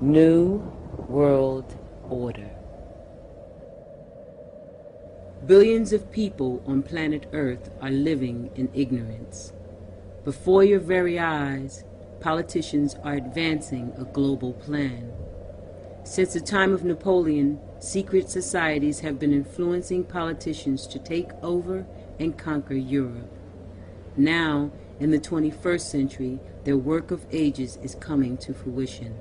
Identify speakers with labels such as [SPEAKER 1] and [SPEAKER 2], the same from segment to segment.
[SPEAKER 1] New World Order. Billions of people on planet Earth are living in ignorance. Before your very eyes, politicians are advancing a global plan. Since the time of Napoleon, secret societies have been influencing politicians to take over and conquer Europe. Now, in the 21st century, their work of ages is coming to fruition.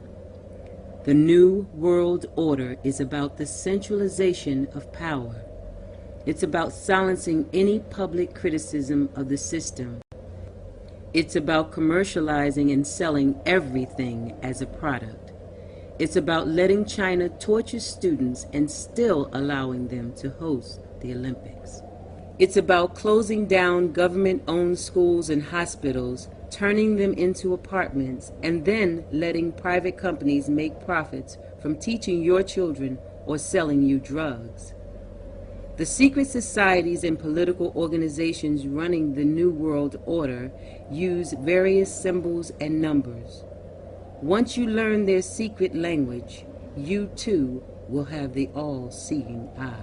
[SPEAKER 1] The New World Order is about the centralization of power. It's about silencing any public criticism of the system. It's about commercializing and selling everything as a product. It's about letting China torture students and still allowing them to host the Olympics. It's about closing down government-owned schools and hospitals, turning them into apartments, and then letting private companies make profits from teaching your children or selling you drugs. The secret societies and political organizations running the New World Order use various symbols and numbers. Once you learn their secret language, you too will have the all-seeing eye.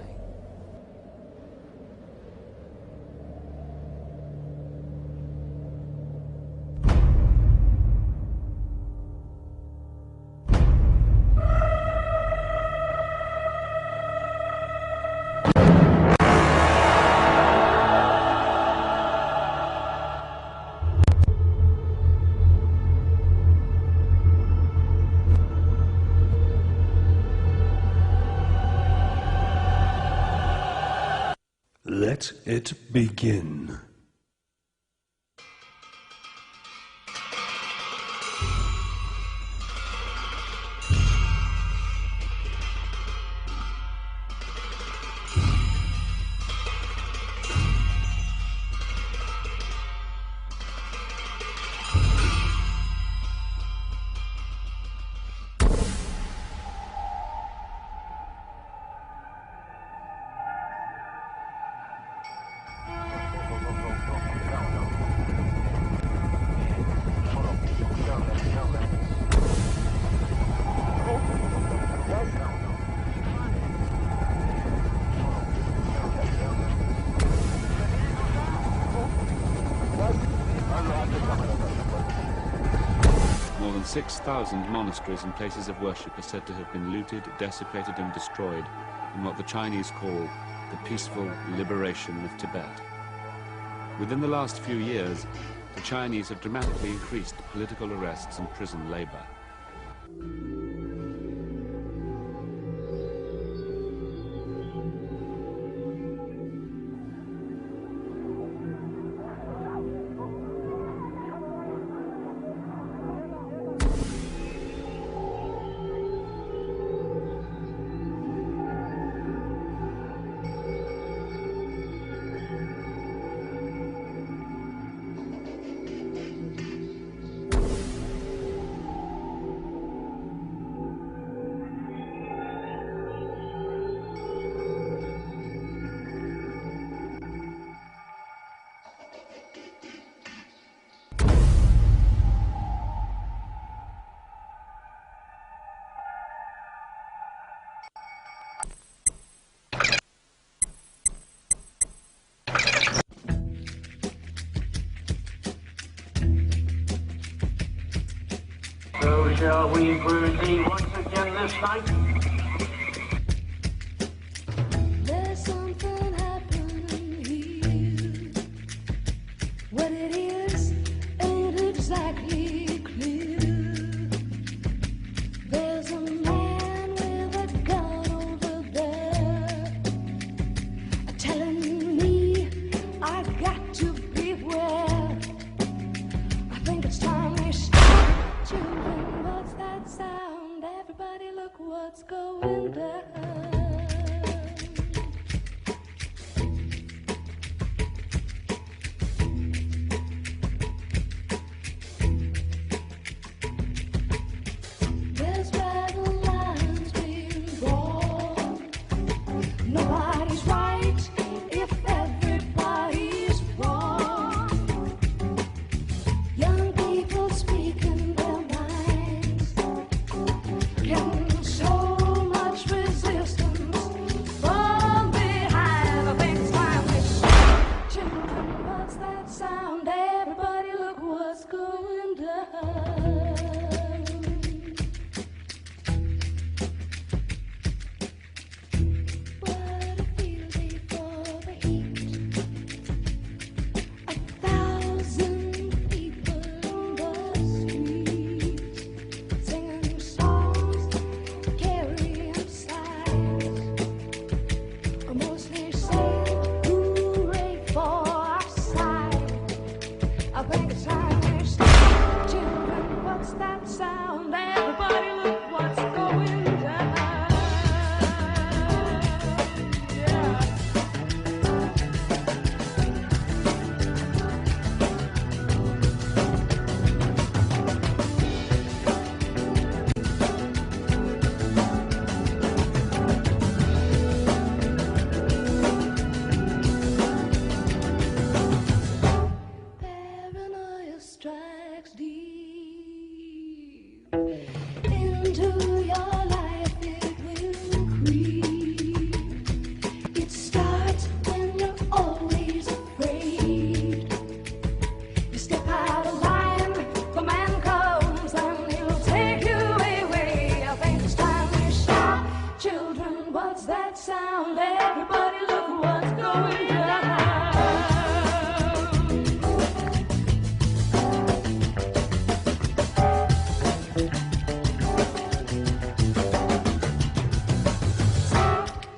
[SPEAKER 2] Let it begin.
[SPEAKER 3] More than 6,000 monasteries and places of worship are said to have been looted, desecrated and destroyed in what the Chinese call the peaceful liberation of Tibet. Within the last few years, the Chinese have dramatically increased political arrests and prison labor.
[SPEAKER 4] So shall we proceed once again this night?
[SPEAKER 5] There's something happening here. What it is ain't exactly clear. There's a man with a gun over there telling me I got to beware. I think it's time we stop. Children, what's that sound? Everybody look what's going down. There's battle lines being drawn. Nobody's right if everybody's wrong. Young people speaking their minds. Into your life it will creep. It starts when you're always afraid. You step out of line, the man comes and he'll take you away. I think it's time we stop. Children, what's that sound? Everybody look what's going down.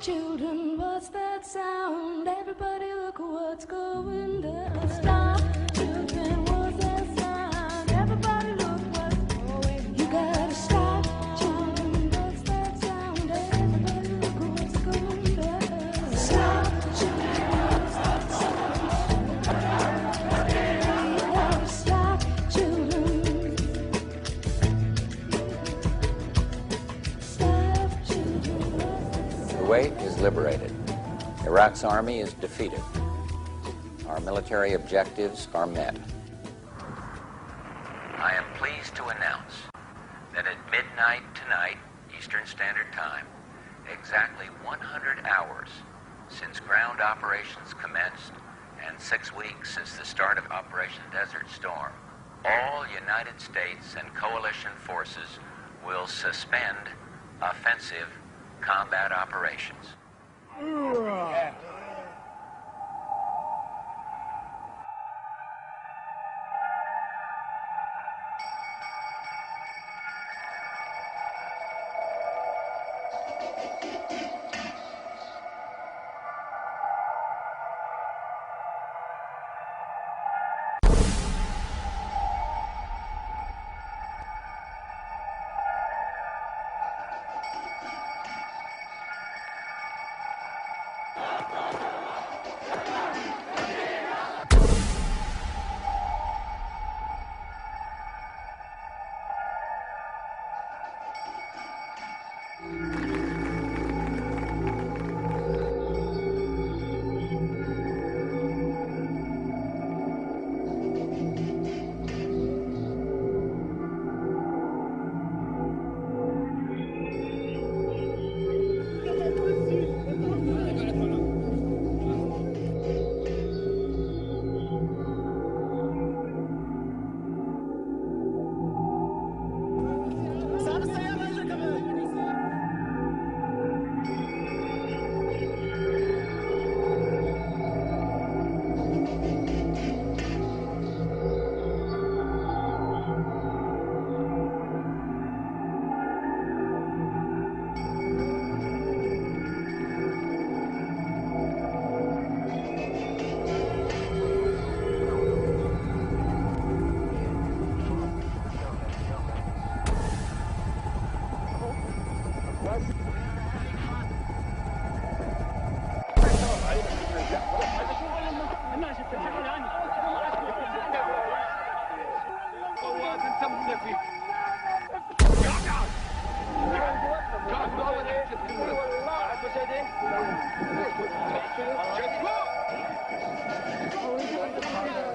[SPEAKER 5] Children, what's that sound? Everybody look what's going down. Stop. Children, what's that sound? Everybody look what's going. You gotta stop. Children, what's that sound? Everybody look what's going down. Stop. Children, what's that sound? You gotta stop. Children. Stop. Children, what's that
[SPEAKER 6] Kuwait is liberated. Iraq's army is defeated. Our military objectives are met. I am pleased to announce that at midnight tonight, Eastern Standard Time, exactly 100 hours since ground operations commenced and 6 weeks since the start of Operation Desert Storm, all United States and coalition forces will suspend offensive combat operations.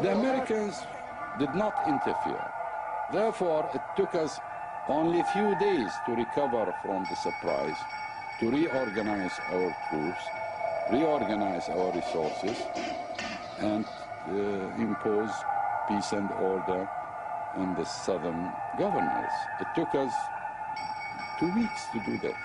[SPEAKER 7] The Americans did not interfere. Therefore, it took us only a few days to recover from the surprise, to reorganize our troops, reorganize our resources, and impose peace and order in the southern governors. It took us 2 weeks to do that.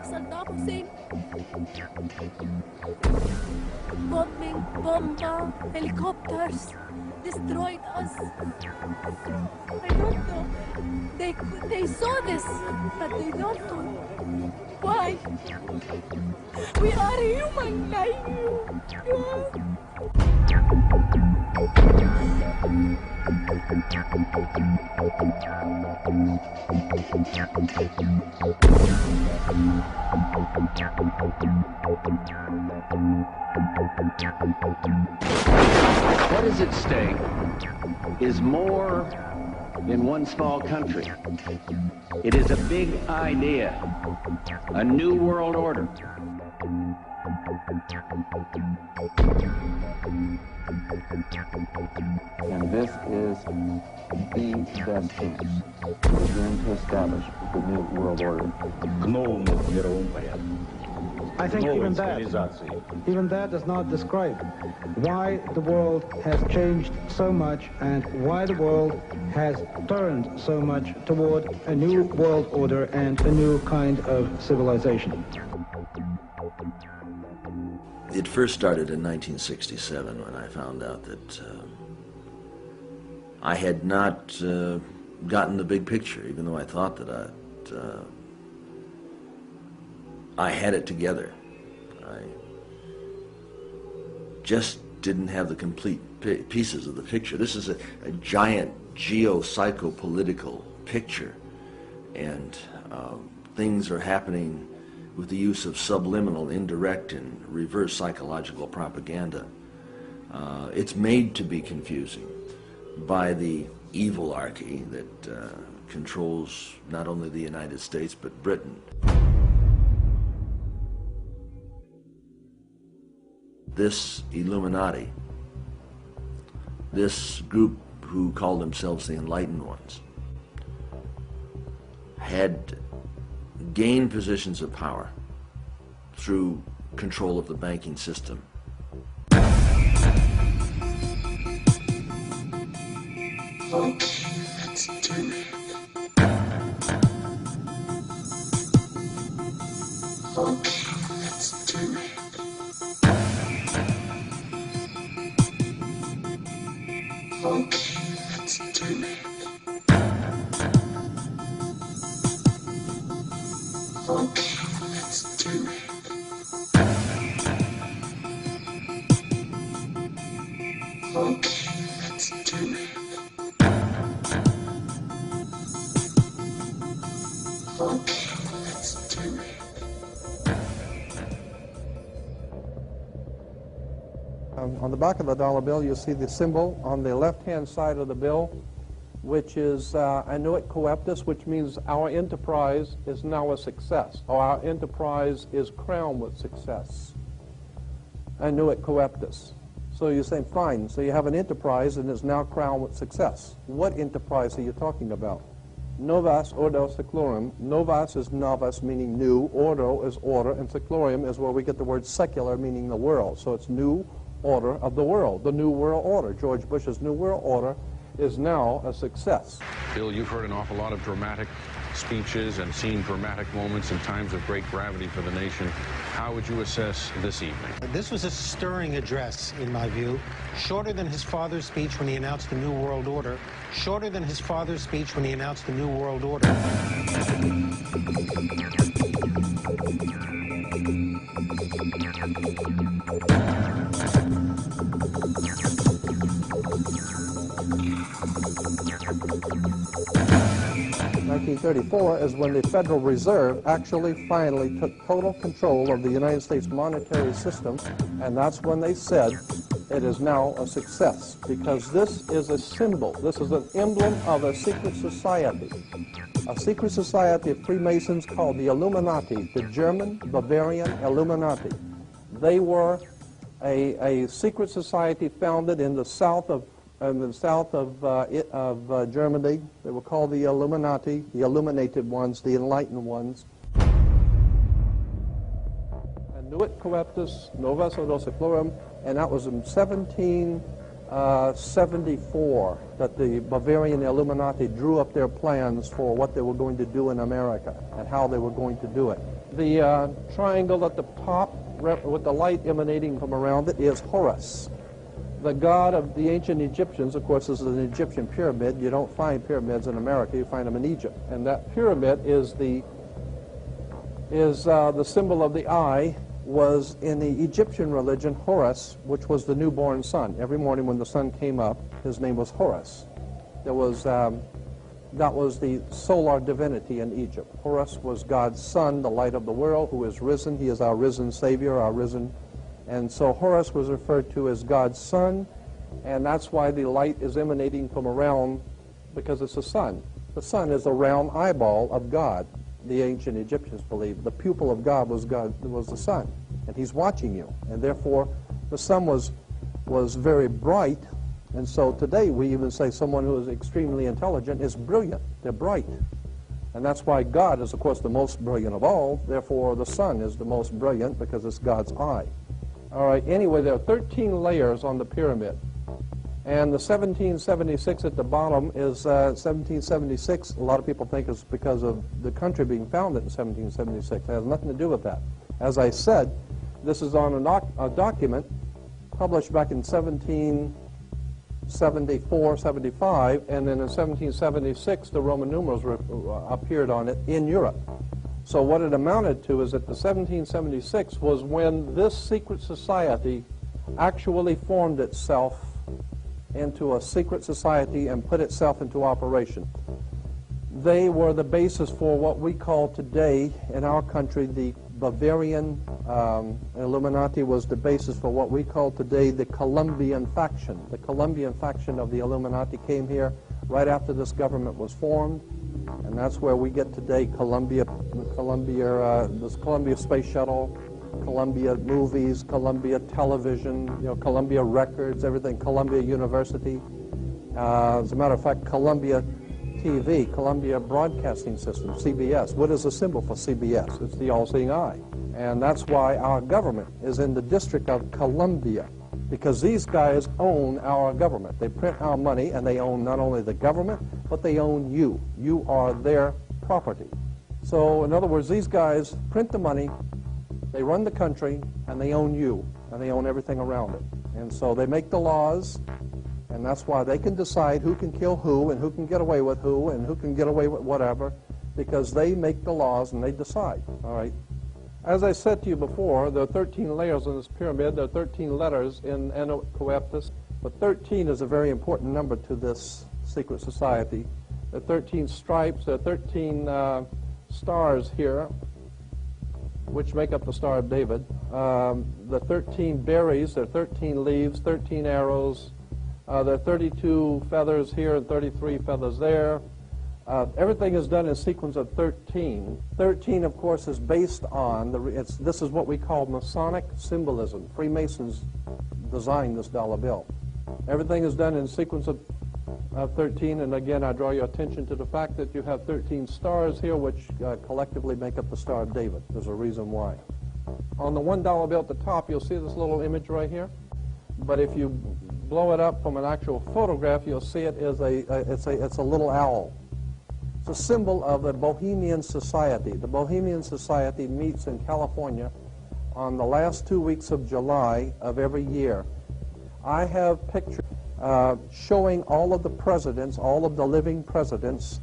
[SPEAKER 5] Saddam Hussein, bombing, bomber, helicopters, destroyed us. I don't know. They saw this, but they don't know why. We are human like you.
[SPEAKER 8] What is at stake is more than one small country. It is a big idea, a new world order.
[SPEAKER 9] And this is the best chance to begin to establish the new world order.
[SPEAKER 10] I think even that does not describe why the world has changed so much and why the world has turned so much toward a new world order and a new kind of civilization.
[SPEAKER 11] It first started in 1967 when I found out that I had not gotten the big picture, even though I thought that I had it together. I just didn't have the complete pieces of the picture. This is a giant geo-psychopolitical picture, and things are happening with the use of subliminal, indirect, and reverse psychological propaganda. It's made to be confusing by the evilarchy that controls not only the United States but Britain. This Illuminati, this group who called themselves the Enlightened Ones, had gained positions of power through control of the banking system.
[SPEAKER 2] Let's do it. Let's do it. Let's do it. Let's do it. Let's do it. Let's do it.
[SPEAKER 12] On the back of the dollar bill, you see the symbol on the left-hand side of the bill, which is annuit coeptus, which means our enterprise is now a success, or our enterprise is crowned with success. Annuit coeptus. So you're saying, fine, so you have an enterprise and it's now crowned with success. What enterprise are you talking about? Novas ordo seclorum. Novas is novus, meaning new. Ordo is order, and seclorum is where we get the word secular, meaning the world. So it's new order of the world, the new world order. George Bush's new world order is now a success.
[SPEAKER 13] Bill, you've heard an awful lot of dramatic speeches and seen dramatic moments in times of great gravity for the nation. How would you assess this evening?
[SPEAKER 14] This was a stirring address, in my view, shorter than his father's speech when he announced the New World Order, shorter than his father's speech when he announced the New World Order.
[SPEAKER 12] 1934 is when the Federal Reserve actually finally took total control of the United States monetary system, and that's when they said it is now a success, because this is a symbol, this is an emblem of a secret society of Freemasons called the Illuminati, the German Bavarian Illuminati. They were a secret society founded in the south of Germany. They were called the Illuminati, the illuminated ones, the enlightened ones. Annuit coeptus, novus ordo seclorum, and that was in 17 74 that the Bavarian Illuminati drew up their plans for what they were going to do in America and how they were going to do it. The triangle at the top with the light emanating from around it is Horus. The god of the ancient Egyptians, of course, is an Egyptian pyramid. You don't find pyramids in America, you find them in Egypt. And that pyramid is the symbol of the eye, was in the Egyptian religion Horus, which was the newborn sun. Every morning when the sun came up, his name was Horus. There was, that was the solar divinity in Egypt. Horus was God's son, the light of the world, who is risen. He is our risen Savior, our risen. And so Horus was referred to as God's son, and that's why the light is emanating from around, because it's the sun. The sun is a round eyeball of God. The ancient Egyptians believed the pupil of God was the sun, and he's watching you, and therefore the sun was very bright. And so today we even say someone who is extremely intelligent is brilliant. They're bright, and that's why God is, of course, the most brilliant of all. Therefore the sun is the most brilliant because it's God's eye. All right, anyway, there are 13 layers on the pyramid. And the 1776 at the bottom is 1776. A lot of people think it's because of the country being founded in 1776. It has nothing to do with that. As I said, this is on a document published back in 1774, 75, and then in 1776 the Roman numerals appeared on it in Europe. So what it amounted to is that the 1776 was when this secret society actually formed itself into a secret society and put itself into operation. They were the basis for what we call today in our country the Bavarian Illuminati was the basis for what we call today the Colombian faction. The Colombian faction of the Illuminati came here right after this government was formed, and that's where we get today this Columbia Space Shuttle, Columbia Movies, Columbia Television, Columbia Records, everything, Columbia University. As a matter of fact, Columbia TV, Columbia Broadcasting System, CBS. What is the symbol for CBS? It's the all-seeing eye. And that's why our government is in the District of Columbia, because these guys own our government. They print our money, and they own not only the government, but they own you. You are their property. So, in other words, these guys print the money, they run the country, and they own you, and they own everything around it. And so they make the laws, and that's why they can decide who can kill who, and who can get away with who, and who can get away with whatever, because they make the laws and they decide, all right? As I said to you before, there are 13 layers in this pyramid. There are 13 letters in Coeptus, but 13 is a very important number to this secret society. There are 13 stripes, there are 13 stars here, which make up the Star of David. The 13 berries, there are 13 leaves, 13 arrows. There are 32 feathers here and 33 feathers there. Everything is done in sequence of 13. 13, of course, is based on, this is what we call Masonic symbolism. Freemasons designed this dollar bill. Everything is done in sequence of 13, and again, I draw your attention to the fact that you have 13 stars here, which collectively make up the Star of David. There's a reason why. On the $1 bill at the top, you'll see this little image right here, but if you blow it up from an actual photograph, you'll see it is it's a little owl. It's a symbol of a Bohemian society. The Bohemian Society meets in California on the last 2 weeks of July of every year. I have pictures showing all of the presidents, all of the living presidents,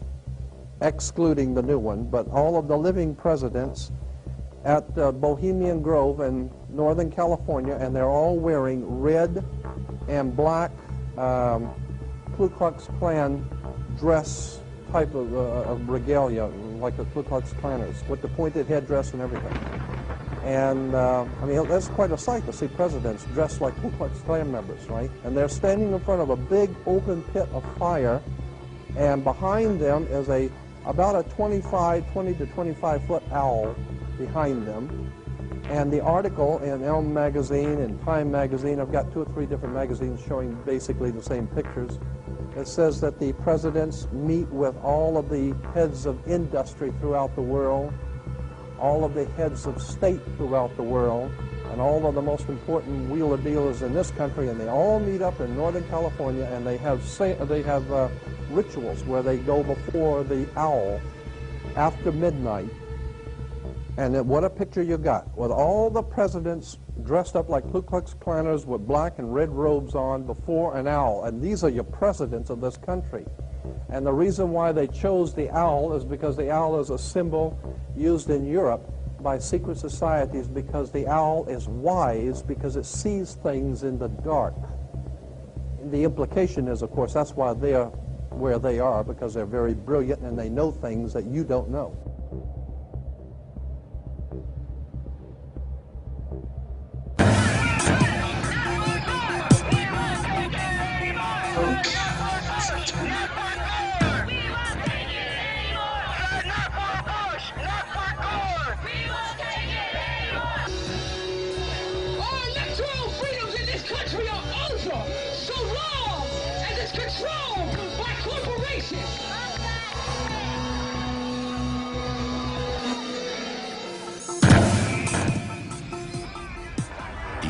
[SPEAKER 12] excluding the new one, but all of the living presidents at Bohemian Grove in Northern California, and they're all wearing red and black Ku Klux Klan dress type of regalia, like the Ku Klux Klanners, with the pointed headdress and everything. And, I mean, that's quite a sight to see presidents dressed like Ku Klux Klan members, right? And they're standing in front of a big open pit of fire, and behind them is about a 20 to 25-foot owl behind them. And the article in Elm magazine and Time magazine, I've got 2 or 3 different magazines showing basically the same pictures. It says that the presidents meet with all of the heads of industry throughout the world, all of the heads of state throughout the world, and all of the most important wheeler dealers in this country, and they all meet up in Northern California, and they have rituals where they go before the owl after midnight. And what a picture you got, with all the presidents dressed up like Ku Klux Klanners with black and red robes on before an owl, and these are your presidents of this country. And the reason why they chose the owl is because the owl is a symbol used in Europe by secret societies, because the owl is wise, because it sees things in the dark. And the implication is, of course, that's why they're where they are, because they're very brilliant and they know things that you don't know.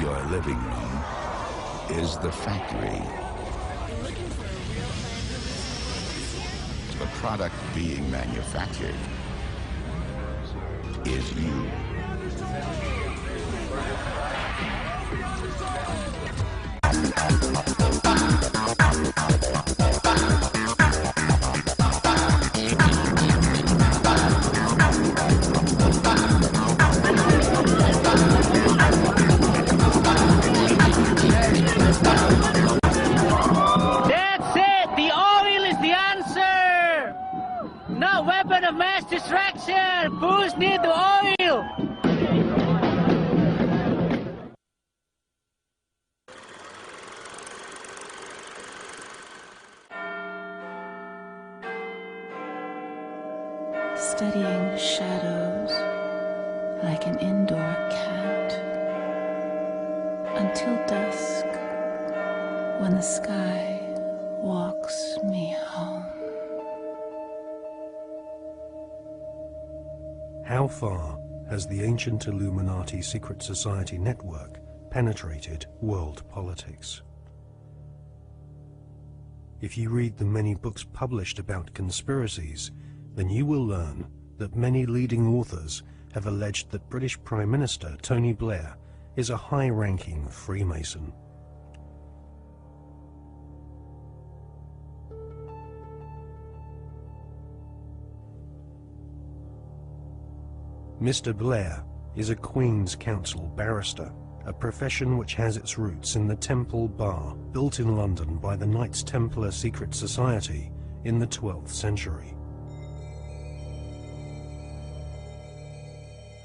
[SPEAKER 15] Your living room is the factory. The product being manufactured is you.
[SPEAKER 16] Of mass distraction! Fools need the oil!
[SPEAKER 17] Studying shadows like an indoor cat until dusk, when the sky walks me home.
[SPEAKER 18] How far has the ancient Illuminati secret society network penetrated world politics? If you read the many books published about conspiracies, then you will learn that many leading authors have alleged that British Prime Minister Tony Blair is a high-ranking Freemason. Mr. Blair is a Queen's Counsel barrister, a profession which has its roots in the Temple Bar, built in London by the Knights Templar secret society in the 12th century.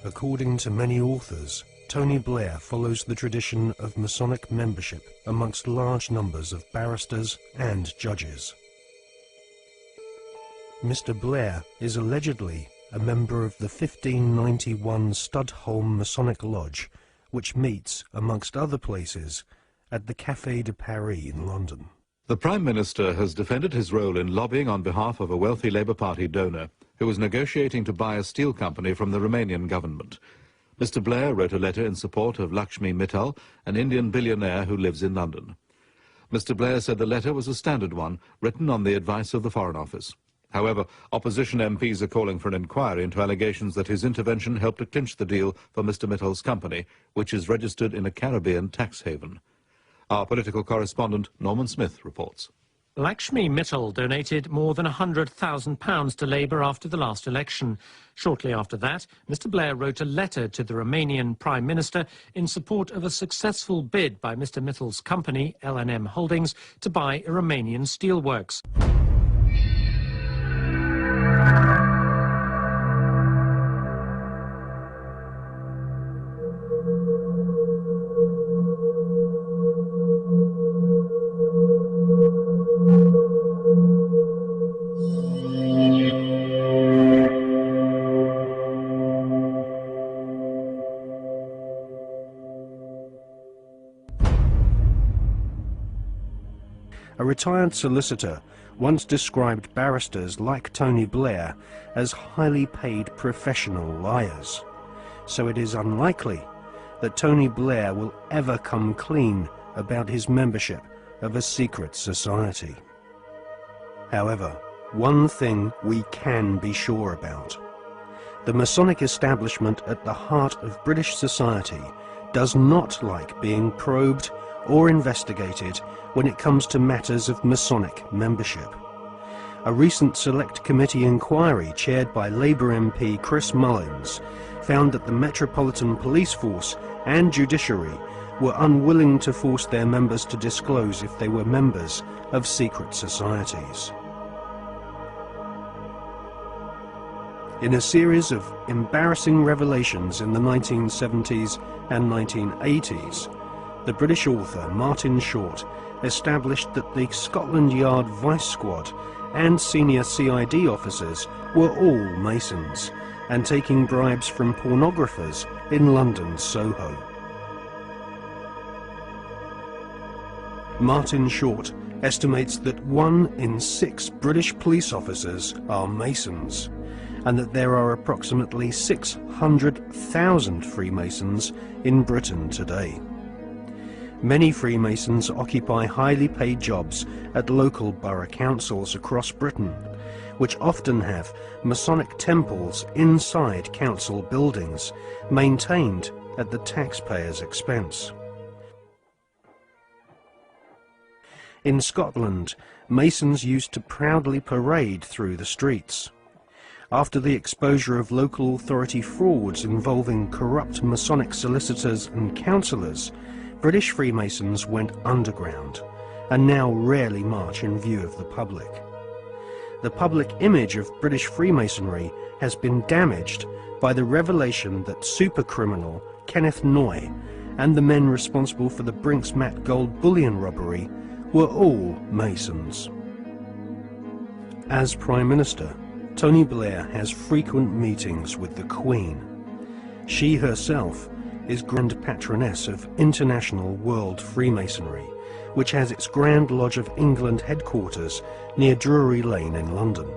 [SPEAKER 18] According to many authors, Tony Blair follows the tradition of Masonic membership amongst large numbers of barristers and judges. Mr. Blair is allegedly a member of the 1591 Studholme Masonic Lodge, which meets, amongst other places, at the Café de Paris in London.
[SPEAKER 19] The Prime Minister has defended his role in lobbying on behalf of a wealthy Labour Party donor who was negotiating to buy a steel company from the Romanian government. Mr. Blair wrote a letter in support of Lakshmi Mittal, an Indian billionaire who lives in London. Mr. Blair said the letter was a standard one, written on the advice of the Foreign Office. However, opposition MPs are calling for an inquiry into allegations that his intervention helped to clinch the deal for Mr. Mittal's company, which is registered in a Caribbean tax haven. Our political correspondent, Norman Smith, reports.
[SPEAKER 20] Lakshmi Mittal donated more than £100,000 to Labour after the last election. Shortly after that, Mr. Blair wrote a letter to the Romanian Prime Minister in support of a successful bid by Mr. Mittal's company, L&M Holdings, to buy a Romanian steelworks.
[SPEAKER 18] A retired solicitor once described barristers like Tony Blair as highly paid professional liars. So it is unlikely that Tony Blair will ever come clean about his membership of a secret society. However, one thing we can be sure about. The Masonic establishment at the heart of British society does not like being probed or investigated when it comes to matters of Masonic membership. A recent Select Committee inquiry chaired by Labour MP Chris Mullins found that the Metropolitan Police Force and Judiciary were unwilling to force their members to disclose if they were members of secret societies. In a series of embarrassing revelations in the 1970s and 1980s, the British author Martin Short established that the Scotland Yard Vice Squad and senior CID officers were all Masons and taking bribes from pornographers in London's Soho. Martin Short estimates that 1 in 6 British police officers are Masons, and that there are approximately 600,000 Freemasons in Britain today. Many Freemasons occupy highly paid jobs at local borough councils across Britain, which often have Masonic temples inside council buildings, maintained at the taxpayer's expense. In Scotland, Masons used to proudly parade through the streets. After the exposure of local authority frauds involving corrupt Masonic solicitors and councillors, British Freemasons went underground and now rarely march in view of the public. The public image of British Freemasonry has been damaged by the revelation that supercriminal Kenneth Noye and the men responsible for the Brinks-Mat gold bullion robbery were all Masons. As Prime Minister, Tony Blair has frequent meetings with the Queen. She herself is Grand Patroness of International World Freemasonry, which has its Grand Lodge of England headquarters near Drury Lane in London.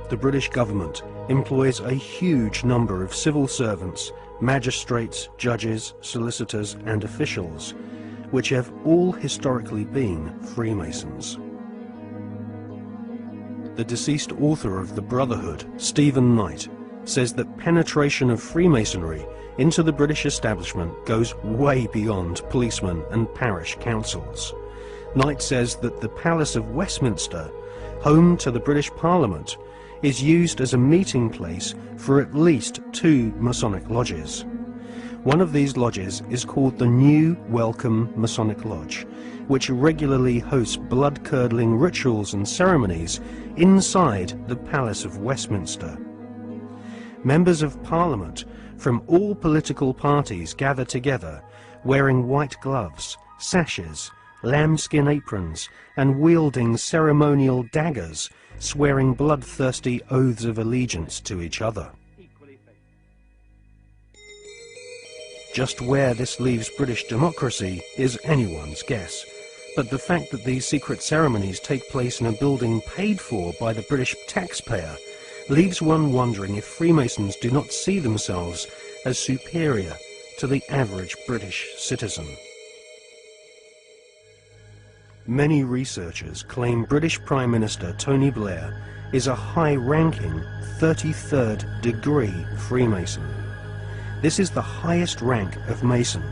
[SPEAKER 18] The British government employs a huge number of civil servants, magistrates, judges, solicitors and officials, which have all historically been Freemasons. The deceased author of The Brotherhood, Stephen Knight, says that penetration of Freemasonry into the British establishment goes way beyond policemen and parish councils. Knight says that the Palace of Westminster, home to the British Parliament, is used as a meeting place for at least 2 Masonic lodges. One of these lodges is called the New Welcome Masonic Lodge, which regularly hosts blood-curdling rituals and ceremonies inside the Palace of Westminster. Members of Parliament from all political parties gather together, wearing white gloves, sashes, lambskin aprons, and wielding ceremonial daggers, swearing bloodthirsty oaths of allegiance to each other. Just where this leaves British democracy is anyone's guess, but the fact that these secret ceremonies take place in a building paid for by the British taxpayer leaves one wondering if Freemasons do not see themselves as superior to the average British citizen. Many researchers claim British Prime Minister Tony Blair is a high-ranking 33rd degree Freemason. This is the highest rank of Mason,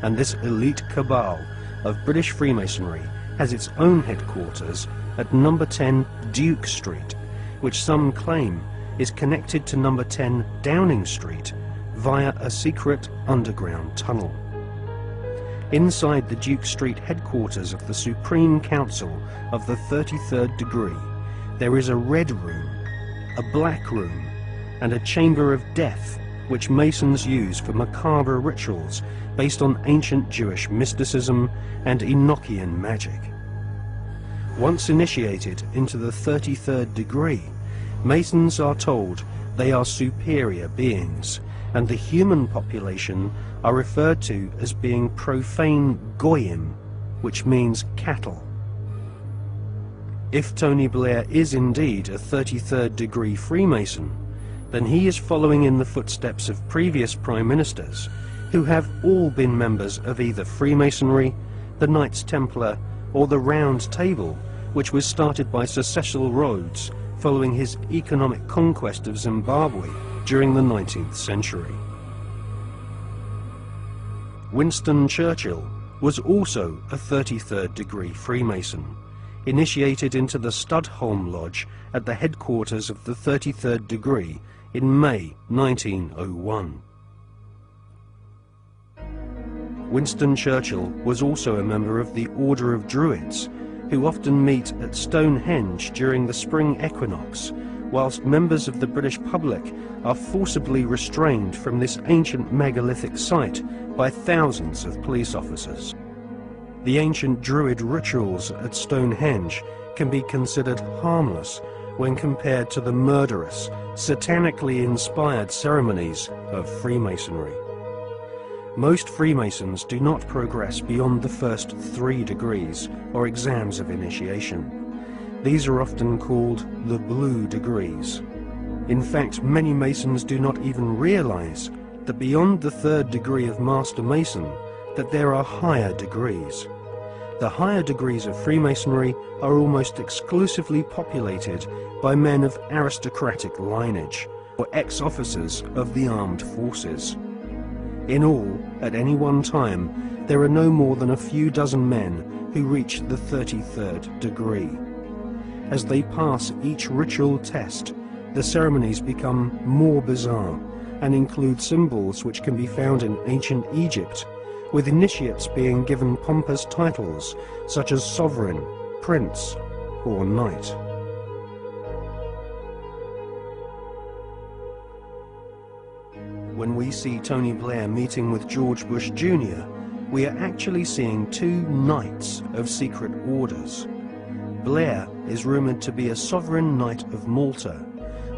[SPEAKER 18] and this elite cabal of British Freemasonry has its own headquarters at number 10 Duke Street, which some claim is connected to number 10 Downing Street via a secret underground tunnel. Inside the Duke Street headquarters of the Supreme Council of the 33rd degree, there is a red room, a black room, and a chamber of death, which Masons use for macabre rituals based on ancient Jewish mysticism and Enochian magic. Once initiated into the 33rd degree, Masons are told they are superior beings, and the human population are referred to as being profane goyim, which means cattle. If Tony Blair is indeed a 33rd degree Freemason, then he is following in the footsteps of previous Prime Ministers who have all been members of either Freemasonry, the Knights Templar, or the Round Table, which was started by Sir Cecil Rhodes following his economic conquest of Zimbabwe during the 19th century. Winston Churchill was also a 33rd degree Freemason, initiated into the Studholme Lodge at the headquarters of the 33rd degree in May 1901. Winston Churchill was also a member of the Order of Druids, who often meet at Stonehenge during the spring equinox, whilst members of the British public are forcibly restrained from this ancient megalithic site by thousands of police officers. The ancient Druid rituals at Stonehenge can be considered harmless when compared to the murderous, satanically inspired ceremonies of Freemasonry. Most Freemasons do not progress beyond the first 3 degrees, or exams of initiation. These are often called the blue degrees. In fact, many Masons do not even realize that beyond the 3rd degree of Master Mason, that there are higher degrees. The higher degrees of Freemasonry are almost exclusively populated by men of aristocratic lineage, or ex-officers of the armed forces. In all, at any one time, there are no more than a few dozen men who reach the 33rd degree. As they pass each ritual test, the ceremonies become more bizarre and include symbols which can be found in ancient Egypt, with initiates being given pompous titles such as sovereign, prince, or knight. When we see Tony Blair meeting with George Bush Jr., we are actually seeing 2 knights of secret orders. Blair is rumoured to be a sovereign knight of Malta,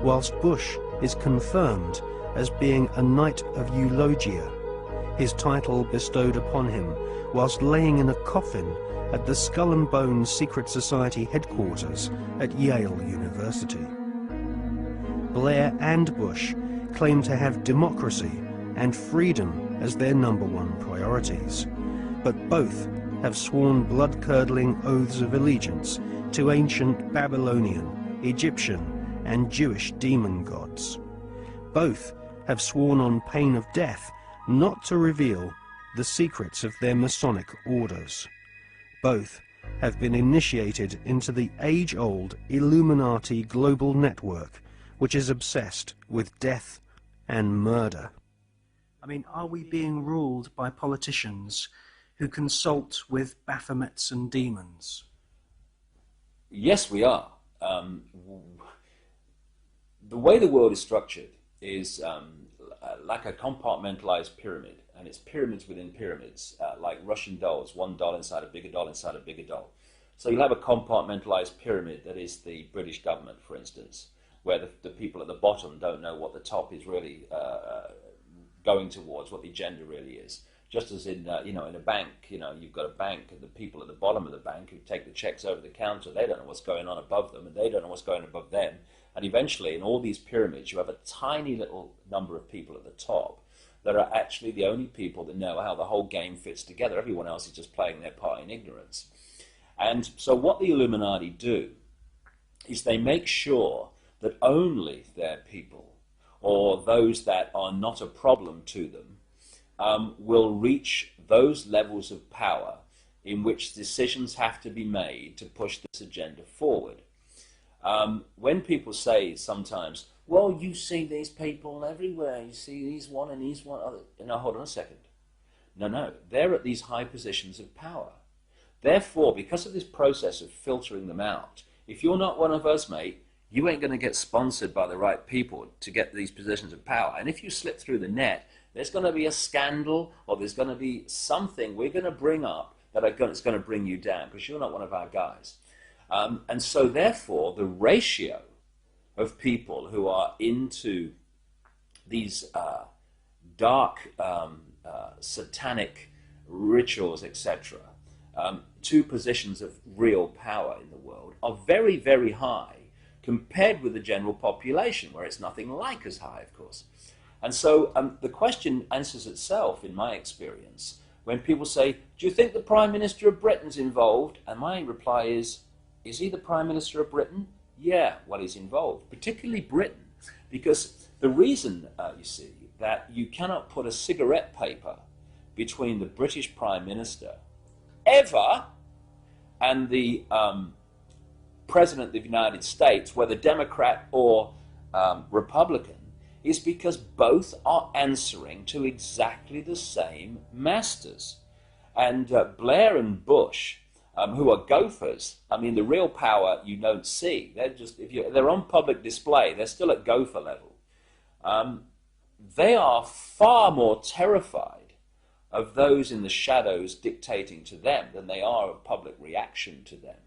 [SPEAKER 18] whilst Bush is confirmed as being a knight of Eulogia, his title bestowed upon him whilst laying in a coffin at the Skull and Bones Secret Society headquarters at Yale University. Blair and Bush claim to have democracy and freedom as their #1 priorities, but both have sworn blood-curdling oaths of allegiance to ancient Babylonian, Egyptian, and Jewish demon gods. Both have sworn on pain of death not to reveal the secrets of their Masonic orders. Both have been initiated into the age-old Illuminati global network, which is obsessed with death and murder. I mean, are we being ruled by politicians who consult with Baphomets and demons?
[SPEAKER 21] Yes, we are. The way the world is structured is like a compartmentalized pyramid, and it's pyramids within pyramids, like Russian dolls, one doll inside a bigger doll inside a bigger doll. So you'll have a compartmentalized pyramid that is the British government, for instance, where the people at the bottom don't know what the top is really going towards, what the agenda really is. Just as in, in a bank, you've got a bank, and the people at the bottom of the bank who take the checks over the counter, they don't know what's going on above them, and they don't know what's going on above them. And eventually, in all these pyramids, you have a tiny little number of people at the top that are actually the only people that know how the whole game fits together. Everyone else is just playing their part in ignorance. And so what the Illuminati do is they make sure that only their people, or those that are not a problem to them, will reach those levels of power in which decisions have to be made to push this agenda forward. When people say sometimes, well, you see these people everywhere, you see these one and these one other. No, hold on a second. No, they're at these high positions of power. Therefore, because of this process of filtering them out, if you're not one of us, mate, you ain't going to get sponsored by the right people to get these positions of power. And if you slip through the net, there's going to be a scandal, or there's going to be something we're going to bring up that's going to bring you down, because you're not one of our guys. And so therefore, the ratio of people who are into these dark satanic rituals, etc., to positions of real power in the world are very, very high compared with the general population, where it's nothing like as high, of course. And so the question answers itself, in my experience, when people say, do you think the Prime Minister of Britain's involved? And my reply is he the Prime Minister of Britain? Yeah, well, he's involved, particularly Britain, because the reason, you see, that you cannot put a cigarette paper between the British Prime Minister ever and the President of the United States, whether Democrat or Republican, is because both are answering to exactly the same masters. And Blair and Bush, who are gophers, I mean, the real power you don't see. They're just, they're on public display, they're still at gopher level. They are far more terrified of those in the shadows dictating to them than they are of public reaction to them.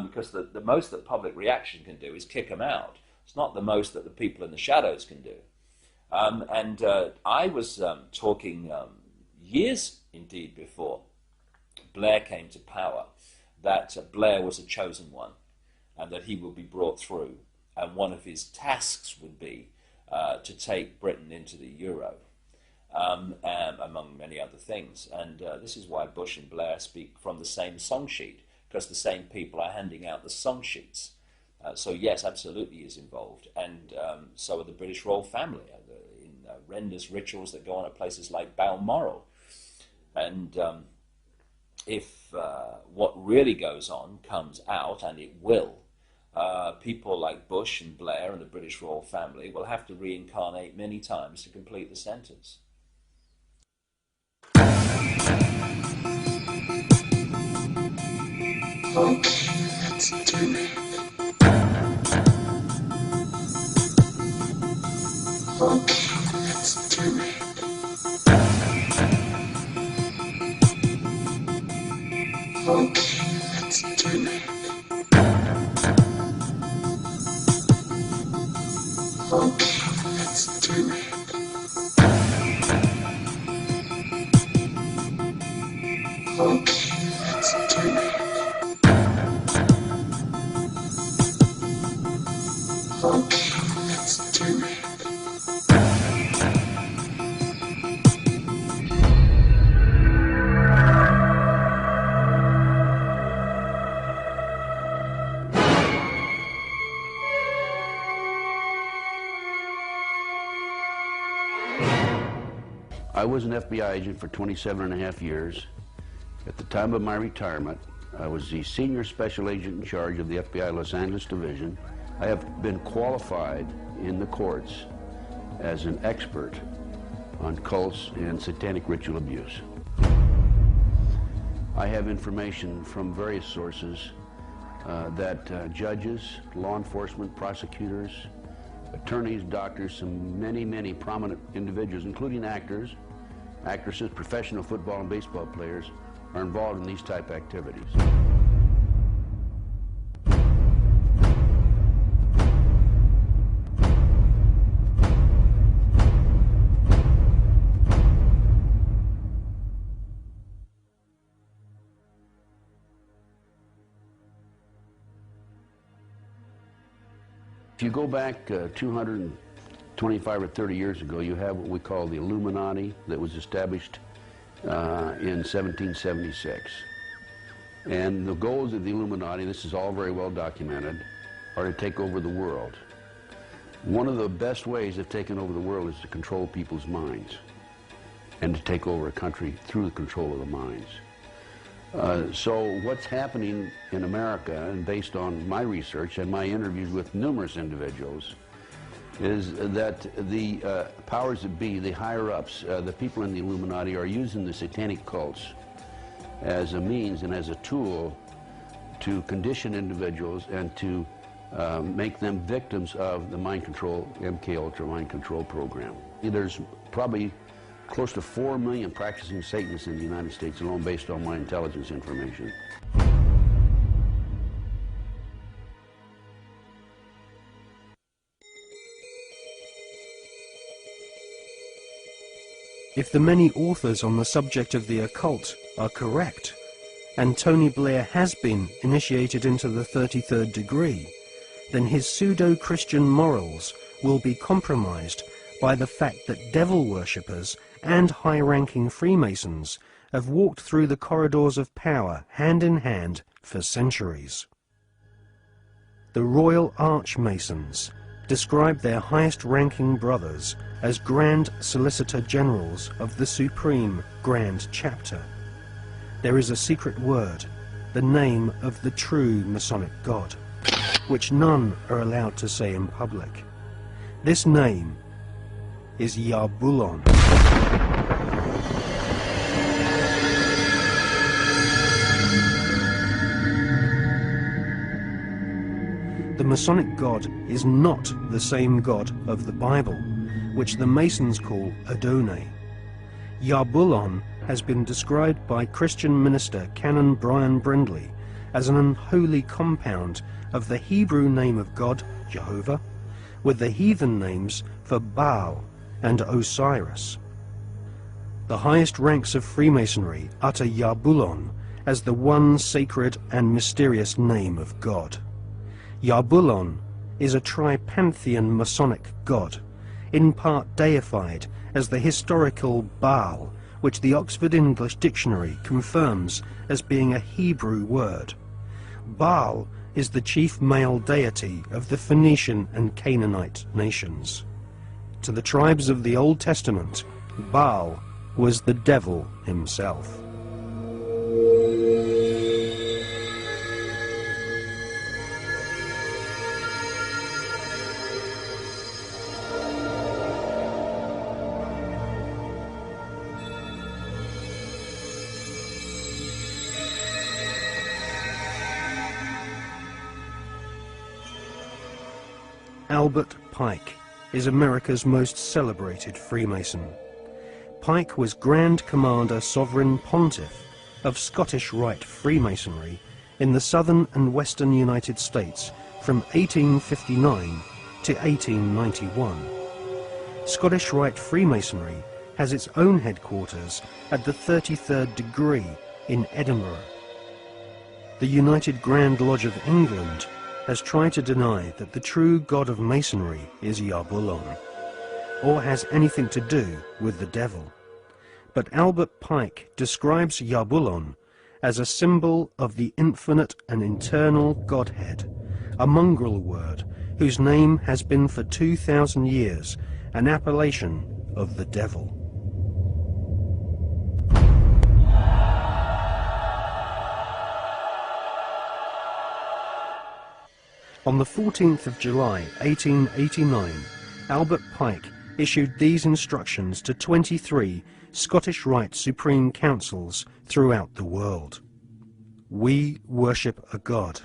[SPEAKER 21] Because the most that public reaction can do is kick them out. It's not the most that the people in the shadows can do. I was talking years, indeed, before Blair came to power, that Blair was a chosen one and that he would be brought through. And one of his tasks would be to take Britain into the euro, among many other things. And this is why Bush and Blair speak from the same song sheet, because the same people are handing out the song sheets. So yes, absolutely is involved, and so are the British royal family in horrendous rituals that go on at places like Balmoral. And if what really goes on comes out, and it will, people like Bush and Blair and the British royal family will have to reincarnate many times to complete the sentence.
[SPEAKER 2] Okay, let's do it. Okay, let's do it. Okay, let's do it. Okay, let's do it. Okay, let's do it. Okay, let's do it.
[SPEAKER 1] I was an FBI agent for 27.5 years. At the time of my retirement, I was the senior special agent in charge of the FBI Los Angeles Division. I have been qualified in the courts as an expert on cults and satanic ritual abuse. I have information from various sources that judges, law enforcement, prosecutors, attorneys, doctors, and many prominent individuals, including actors, actresses, professional football and baseball players, are involved in these type activities. If you go back 225 or 30 years ago, you have what we call the Illuminati that was established in 1776. And the goals of the Illuminati, this is all very well documented, are to take over the world. One of the best ways of taking over the world is to control people's minds and to take over a country through the control of the minds. So what's happening in America, and based on my research and my interviews with numerous individuals, is that the powers that be, the higher-ups, the people in the Illuminati, are using the satanic cults as a means and as a tool to condition individuals and to make them victims of the mind control, MK Ultra mind control program. There's probably close to 4 million practicing Satanists in the United States alone, based on my intelligence information.
[SPEAKER 18] If the many authors on the subject of the occult are correct, and Tony Blair has been initiated into the 33rd degree, then his pseudo-Christian morals will be compromised by the fact that devil worshippers and high-ranking Freemasons have walked through the corridors of power hand in hand for centuries. The Royal Archmasons describe their highest-ranking brothers as Grand Solicitor Generals of the Supreme Grand Chapter. There is a secret word, the name of the true Masonic God, which none are allowed to say in public. This name is Yarbulon. The Masonic God is not the same God of the Bible, which the Masons call Adonai. Yarbulon has been described by Christian minister Canon Brian Brindley as an unholy compound of the Hebrew name of God, Jehovah, with the heathen names for Baal and Osiris. The highest ranks of Freemasonry utter Yarbulon as the one sacred and mysterious name of God. Yarbulon is a tripantheon Masonic god, in part deified as the historical Baal, which the Oxford English Dictionary confirms as being a Hebrew word. Baal is the chief male deity of the Phoenician and Canaanite nations. To the tribes of the Old Testament, Baal was the devil himself. Albert Pike is America's most celebrated Freemason. Pike was Grand Commander Sovereign Pontiff of Scottish Rite Freemasonry in the southern and western United States from 1859 to 1891. Scottish Rite Freemasonry has its own headquarters at the 33rd degree in Edinburgh. The United Grand Lodge of England has tried to deny that the true god of Masonry is Yarbulon, or has anything to do with the devil. But Albert Pike describes Yarbulon as a symbol of the infinite and eternal Godhead, a mongrel word whose name has been for 2,000 years an appellation of the devil. On the 14th of July 1889, Albert Pike issued these instructions to 23 Scottish Rite Supreme Councils throughout the world. We worship a God,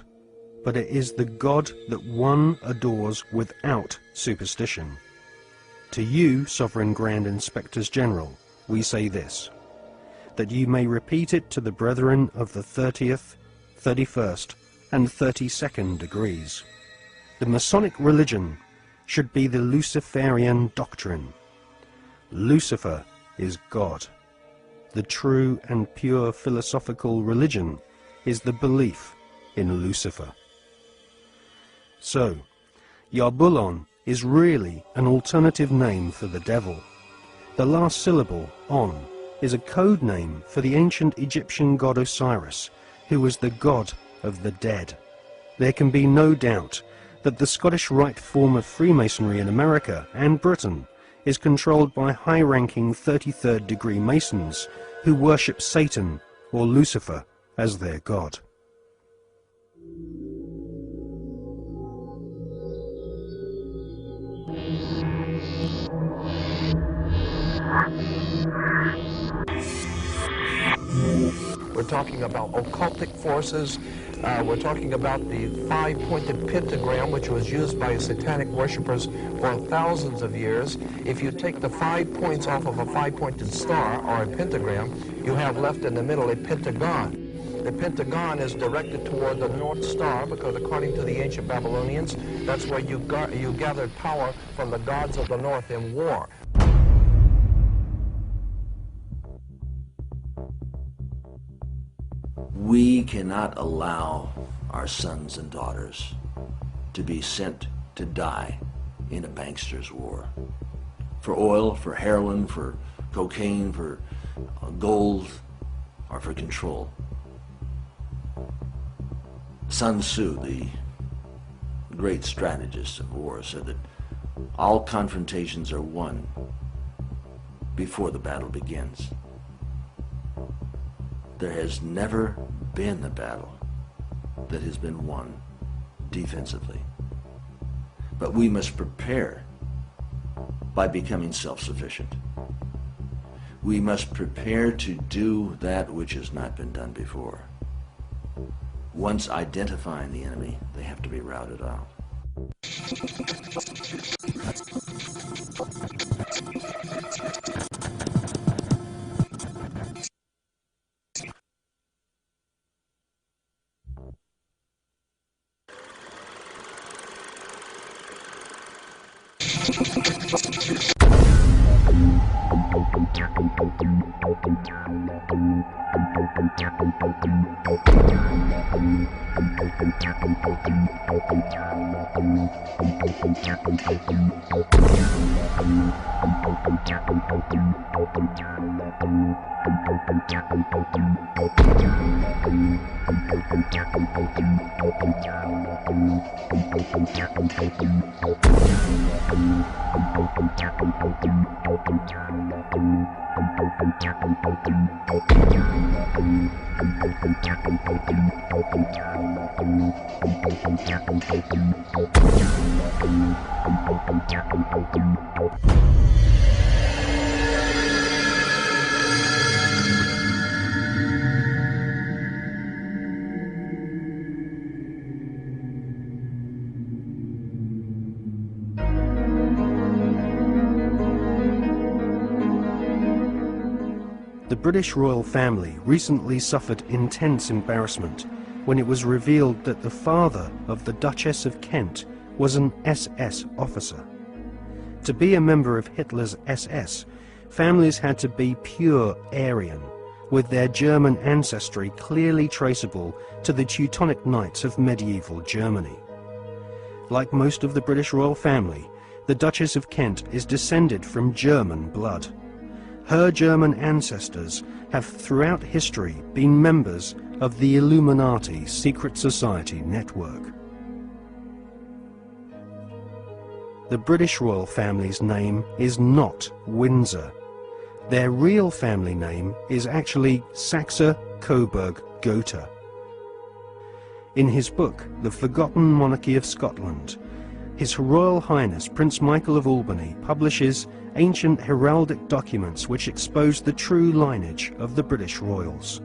[SPEAKER 18] but it is the God that one adores without superstition. To you, Sovereign Grand Inspectors General, we say this, that you may repeat it to the brethren of the 30th, 31st, and 32nd degrees. The Masonic religion should be the Luciferian doctrine. Lucifer is God. The true and pure philosophical religion is the belief in Lucifer. So, Yarbulon is really an alternative name for the devil. The last syllable, on, is a code name for the ancient Egyptian god Osiris, who was the god of the dead. There can be no doubt that the Scottish Rite form of Freemasonry in America and Britain is controlled by high-ranking 33rd degree Masons who worship Satan or Lucifer as their god.
[SPEAKER 12] We're talking about occultic forces. We're talking about the five-pointed pentagram, which was used by satanic worshippers for thousands of years. If you take the 5 points off of a five-pointed star or a pentagram, you have left in the middle a pentagon. The pentagon is directed toward the North Star because according to the ancient Babylonians, that's where you gathered power from the gods of the North in war.
[SPEAKER 11] We cannot allow our sons and daughters to be sent to die in a bankster's war. for oil, for heroin, for cocaine, for gold, or for control. Sun Tzu, the great strategist of war, said that all confrontations are won before the battle begins. There has never been a battle that has been won defensively. But we must prepare by becoming self-sufficient. We must prepare to do that which has not been done before. Once identifying the enemy, they have to be routed out.
[SPEAKER 18] The British royal family recently suffered intense embarrassment when it was revealed that the father of the Duchess of Kent was an SS officer. To be a member of Hitler's SS, families had to be pure Aryan, with their German ancestry clearly traceable to the Teutonic Knights of medieval Germany. Like most of the British royal family, the Duchess of Kent is descended from German blood. Her German ancestors have throughout history been members of the Illuminati secret society network. The British royal family's name is not Windsor. Their real family name is actually Saxe-Coburg-Gotha. In his book, The Forgotten Monarchy of Scotland, His Royal Highness Prince Michael of Albany publishes ancient heraldic documents which expose the true lineage of the British royals.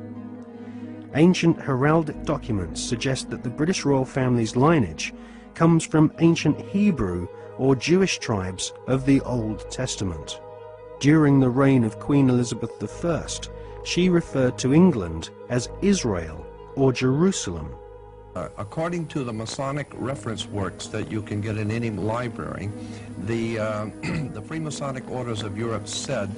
[SPEAKER 18] Ancient heraldic documents suggest that the British royal family's lineage comes from ancient Hebrew or Jewish tribes of the Old Testament. During the reign of Queen Elizabeth I, she referred to England as Israel or Jerusalem.
[SPEAKER 12] According to the Masonic reference works that you can get in any library, the Freemasonic orders of Europe said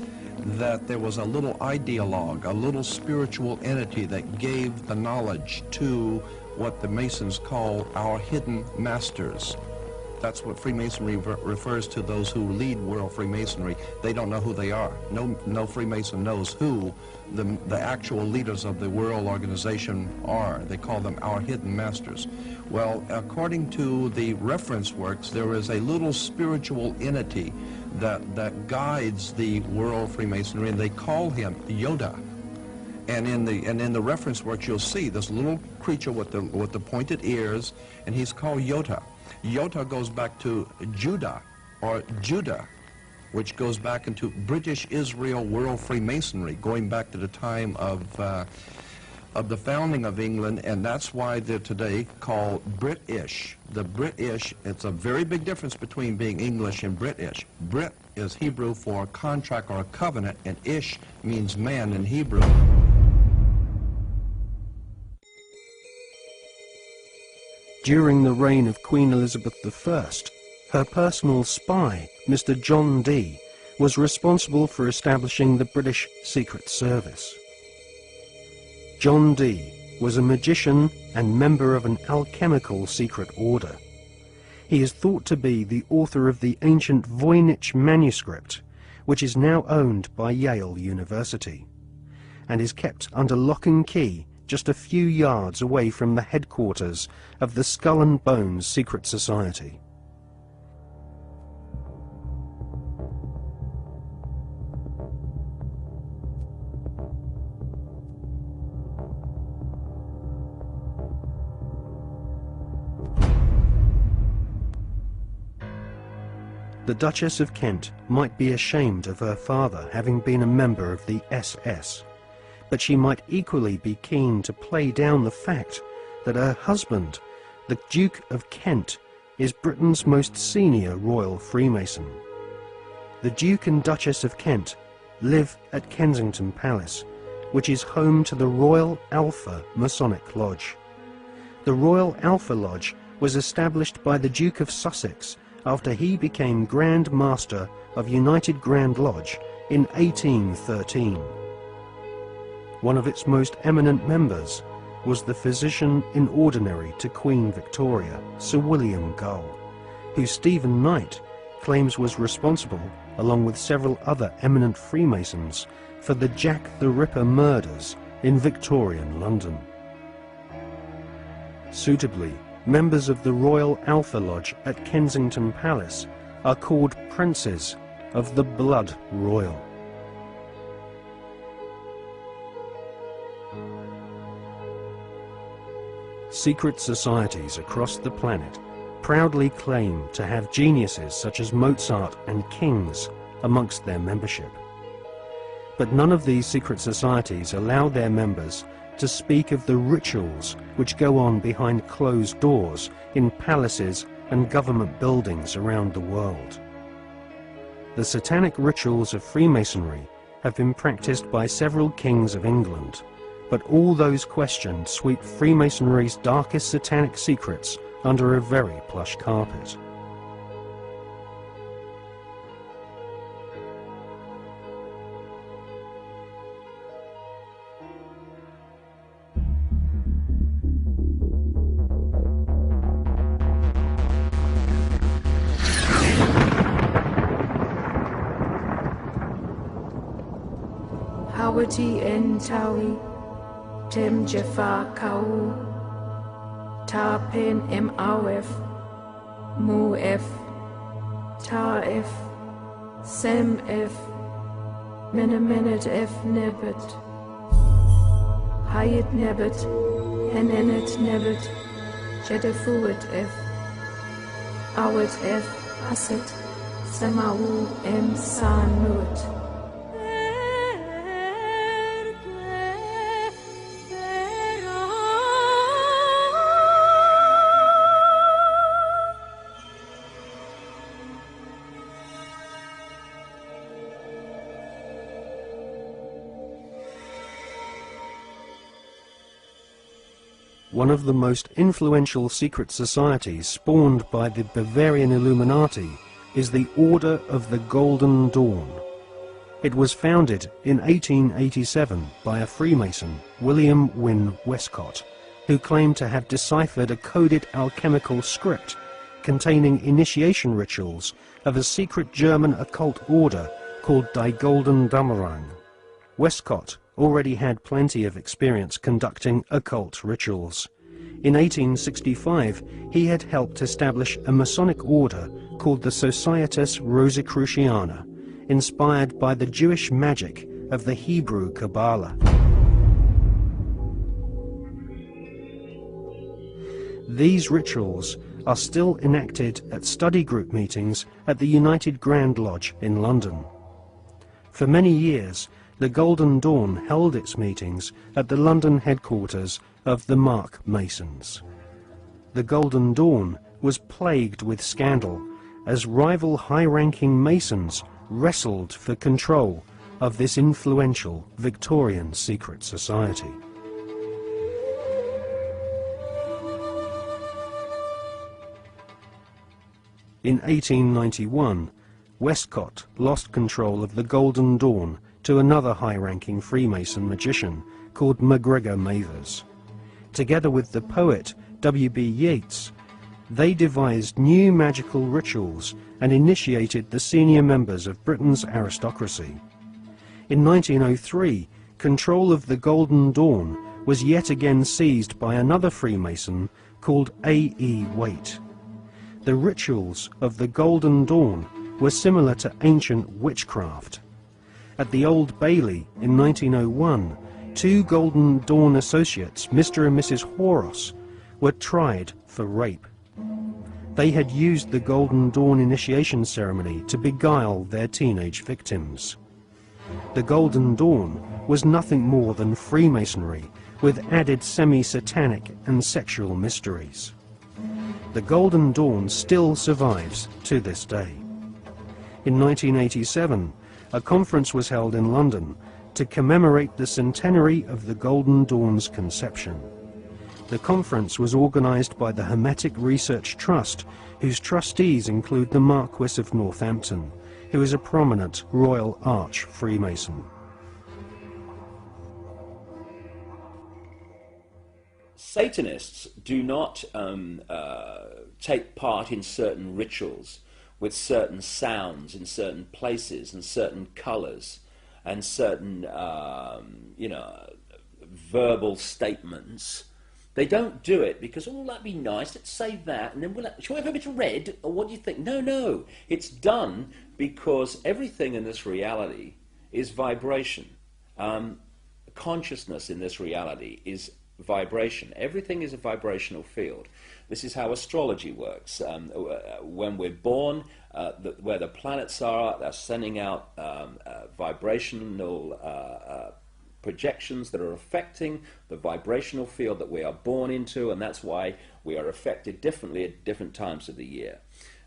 [SPEAKER 12] that there was a little ideologue, a little spiritual entity that gave the knowledge to what the Masons call our hidden masters. That's what Freemasonry refers to those who lead world Freemasonry. They don't know who they are. No Freemason knows who the actual leaders of the world organization are. They call them our hidden masters. Well, according to the reference works, there is a little spiritual entity that guides the world Freemasonry, and they call him Yoda. And in the reference works, you'll see this little creature with the pointed ears, and he's called Yoda. Yoda goes back to Judah, or Judah, which goes back into British Israel World Freemasonry, going back to the time of the founding of England, and that's why they're today called British. The British, it's a very big difference between being English and British. Brit is Hebrew for contract or a covenant, and Ish means man in Hebrew.
[SPEAKER 18] During the reign of Queen Elizabeth I, her personal spy, Mr. John Dee, was responsible for establishing the British Secret Service. John Dee was a magician and member of an alchemical secret order. He is thought to be the author of the ancient Voynich manuscript, which is now owned by Yale University, and is kept under lock and key just a few yards away from the headquarters of the Skull and Bones Secret Society. The Duchess of Kent might be ashamed of her father having been a member of the SS, but she might equally be keen to play down the fact that her husband, the Duke of Kent, is Britain's most senior royal Freemason. The Duke and Duchess of Kent live at Kensington Palace, which is home to the Royal Alpha Masonic Lodge. The Royal Alpha Lodge was established by the Duke of Sussex after he became Grand Master of United Grand Lodge in 1813. One of its most eminent members was the physician in ordinary to Queen Victoria, Sir William Gull, who Stephen Knight claims was responsible, along with several other eminent Freemasons, for the Jack the Ripper murders in Victorian London. Suitably, members of the Royal Alpha Lodge at Kensington Palace are called Princes of the Blood Royal. Secret societies across the planet proudly claim to have geniuses such as Mozart and kings amongst their membership. But none of these secret societies allow their members to speak of the rituals which go on behind closed doors in palaces and government buildings around the world. The satanic rituals of Freemasonry have been practiced by several kings of England, but all those questioned sweep Freemasonry's darkest satanic secrets under a very plush carpet.
[SPEAKER 17] Hawati en tawi, tem jefa kau, ta pen em awef, mu ef, ta ef, sem ef, menemenet ef nebet, hayet nebet, henenet nebet, jedefuet ef, awet ef, haset, semau em sanut.
[SPEAKER 18] One of the most influential secret societies spawned by the Bavarian Illuminati is the Order of the Golden Dawn. It was founded in 1887 by a Freemason, William Wynne Westcott, who claimed to have deciphered a coded alchemical script containing initiation rituals of a secret German occult order called Die Golden Dämmerung. Westcott already had plenty of experience conducting occult rituals. In 1865, he had helped establish a Masonic order called the Societas Rosicruciana, inspired by the Jewish magic of the Hebrew Kabbalah. These rituals are still enacted at study group meetings at the United Grand Lodge in London. For many years, the Golden Dawn held its meetings at the London headquarters of the Mark Masons. The Golden Dawn was plagued with scandal as rival high-ranking Masons wrestled for control of this influential Victorian secret society. In 1891, Westcott lost control of the Golden Dawn to another high-ranking Freemason magician called MacGregor Mathers. Together with the poet W.B. Yeats, they devised new magical rituals and initiated the senior members of Britain's aristocracy. In 1903, control of the Golden Dawn was yet again seized by another Freemason called A.E. Waite. The rituals of the Golden Dawn were similar to ancient witchcraft. At the Old Bailey in 1901, 2 Golden Dawn associates, Mr. and Mrs. Horos, were tried for rape. They had used the Golden Dawn initiation ceremony to beguile their teenage victims. The Golden Dawn was nothing more than Freemasonry with added semi-satanic and sexual mysteries. The Golden Dawn still survives to this day. In 1987, a conference was held in London to commemorate the centenary of the Golden Dawn's conception. The conference was organised by the Hermetic Research Trust, whose trustees include the Marquis of Northampton, who is a prominent Royal Arch Freemason.
[SPEAKER 21] Satanists do not take part in certain rituals with certain sounds in certain places and certain colours and certain, verbal statements. They don't do it because, oh, that'd be nice, let's say that, and then shall we have a bit of red, or what do you think? No. It's done because everything in this reality is vibration. Consciousness in this reality is vibration. Everything is a vibrational field. This is how astrology works. When we're born, where the planets are, they're sending out vibrational projections that are affecting the vibrational field that we are born into, and that's why we are affected differently at different times of the year.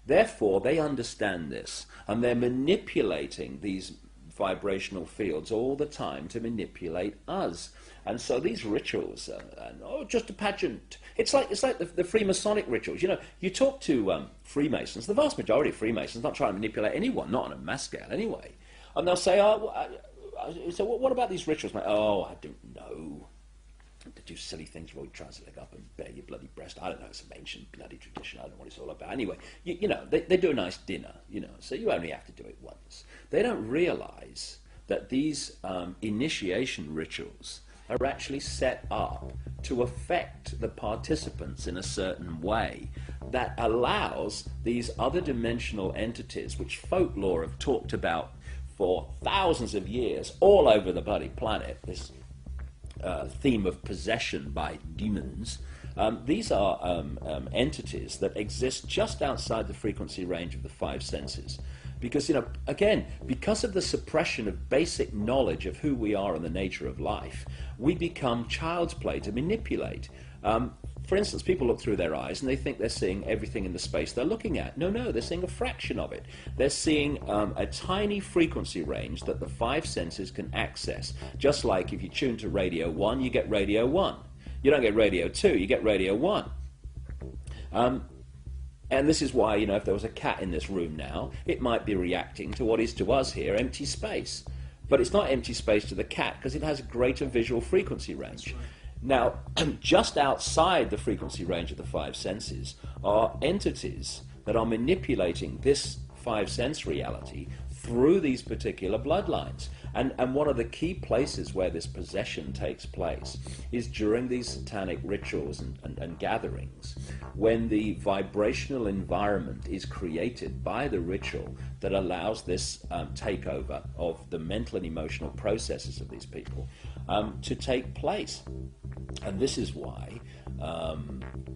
[SPEAKER 21] Therefore, they understand this, and they're manipulating these vibrational fields all the time to manipulate us. And so these rituals are just a pageant. It's like the Freemasonic rituals. You know, you talk to Freemasons, the vast majority of Freemasons not trying to manipulate anyone, not on a mass scale anyway. And they'll say, so what about these rituals? Like, oh, I don't know. To do silly things, you try to leg up and bare your bloody breast. I don't know, it's some ancient bloody tradition. I don't know what it's all about. Anyway, you know, they do a nice dinner, you know, so you only have to do it once. They don't realise that these initiation rituals are actually set up to affect the participants in a certain way that allows these other dimensional entities, which folklore have talked about for thousands of years all over the bloody planet, this theme of possession by demons. These are entities that exist just outside the frequency range of the 5 senses. Because, you know, again, because of the suppression of basic knowledge of who we are and the nature of life, we become child's play to manipulate. For instance, people look through their eyes and they think they're seeing everything in the space they're looking at. No, they're seeing a fraction of it. They're seeing a tiny frequency range that the 5 senses can access. Just like if you tune to radio 1, you get radio 1. You don't get radio 2, you get radio 1. And this is why, you know, if there was a cat in this room now, it might be reacting to what is to us here empty space. But it's not empty space to the cat because it has a greater visual frequency range. Now, just outside the frequency range of the 5 senses are entities that are manipulating this 5 sense reality through these particular bloodlines. And one of the key places where this possession takes place is during these satanic rituals and gatherings, when the vibrational environment is created by the ritual that allows this takeover of the mental and emotional processes of these people to take place. And this is why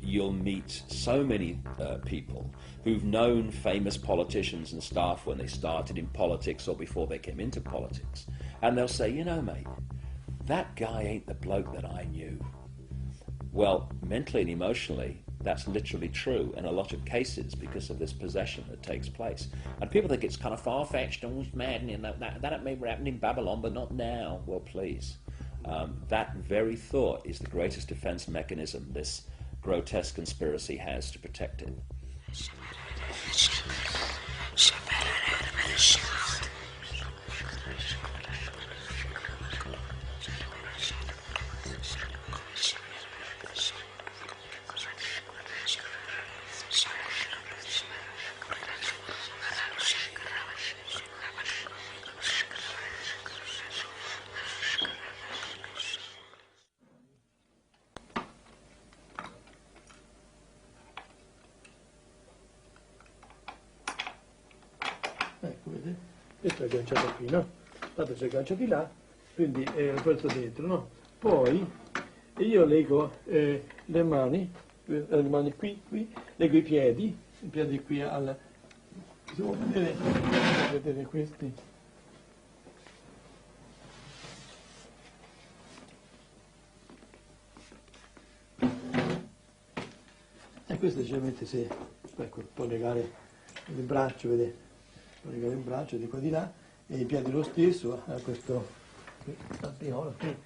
[SPEAKER 21] you'll meet so many people who've known famous politicians and stuff when they started in politics or before they came into politics. And they'll say, you know, mate, that guy ain't the bloke that I knew. Well, mentally and emotionally, that's literally true in a lot of cases because of this possession that takes place. And people think it's kind of far-fetched and maddening, and that may happen in Babylon, but not now. Well, please. That very thought is the greatest defense mechanism this grotesque conspiracy has to protect it.
[SPEAKER 3] vedete? Questo è agganciato qui, no? Tanto si aggancia di là, quindi lo porto dentro, no? Poi io leggo le mani qui, leggo i piedi qui al... Se vuoi vedere questi. E questo generalmente si può legare il braccio, vedete? Può legare il braccio di qua di là, e i piedi lo stesso, a questo stampiola qui.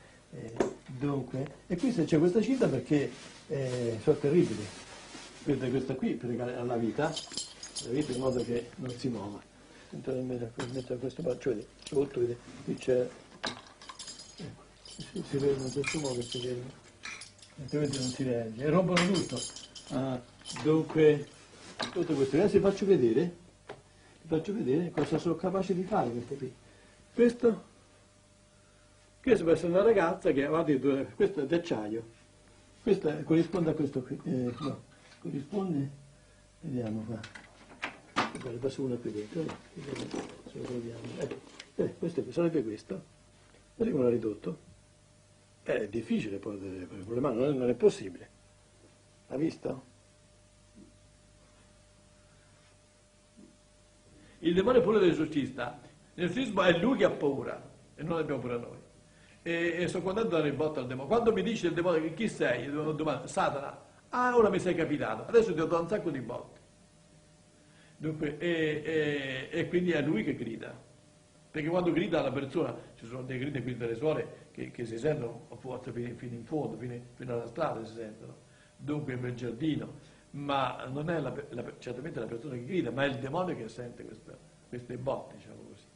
[SPEAKER 3] Dunque, e qui se c'è questa cinta perché sono terribili. Questa qui per legare alla vita in modo che non si muova. Mettere questo braccio, vedete, sotto, vedete, qui c'è, ecco, si vede in questo modo, si vede, altrimenti non si regge, e rompono tutto. Dunque, tutto questo, adesso vi faccio vedere cosa sono capace di fare queste qui. Questo può essere una ragazza che ha detto, questo è d'acciaio, questo corrisponde a questo qui, no, corrisponde, vediamo qua, ne passo una qui dentro, se lo troviamo, questo sarebbe questo, vedete come l'ha ridotto? È difficile poi con le mani, non è possibile, ha visto? Il demone pure dell'esorcista, l'esorcismo è lui che ha paura e non abbiamo paura noi. E sono contento di dare il botto al demonio. Quando mi dice il demonio chi sei, io domando, Satana, ora mi sei capitato, adesso ti ho dato un sacco di botte. Dunque, e quindi è lui che grida, perché quando grida la persona, ci sono dei gridi qui delle suore che si sentono forse fino in fondo, fino alla strada si sentono, dunque per il giardino, ma non è certamente la persona che grida, ma è il demonio che sente queste botte, diciamo così.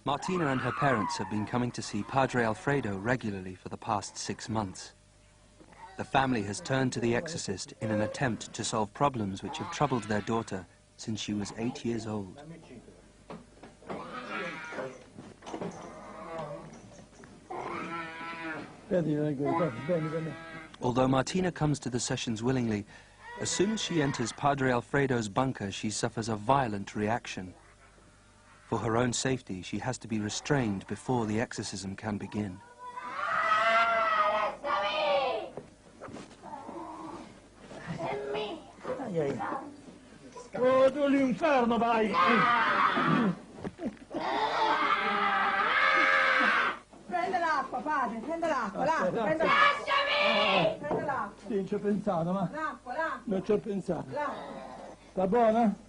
[SPEAKER 22] Martina and her parents have been coming to see Padre Alfredo regularly for the past 6 months. The family has turned to the exorcist in an attempt to solve problems which have troubled their daughter since she was 8 years old. Although Martina comes to the sessions willingly, as soon as she enters Padre Alfredo's bunker, she suffers a violent reaction. For her own safety, she has to be restrained before the exorcism can begin.
[SPEAKER 3] Oh, tu l'inferno, vai!
[SPEAKER 23] Prende l'acqua, padre, prende l'acqua, l'acqua, prende l'acqua. Prende l'acqua.
[SPEAKER 3] Sì, non ci ho pensato, ma...
[SPEAKER 23] L'acqua, l'acqua.
[SPEAKER 3] Non ci ho pensato.
[SPEAKER 23] L'acqua.
[SPEAKER 3] Sta buona?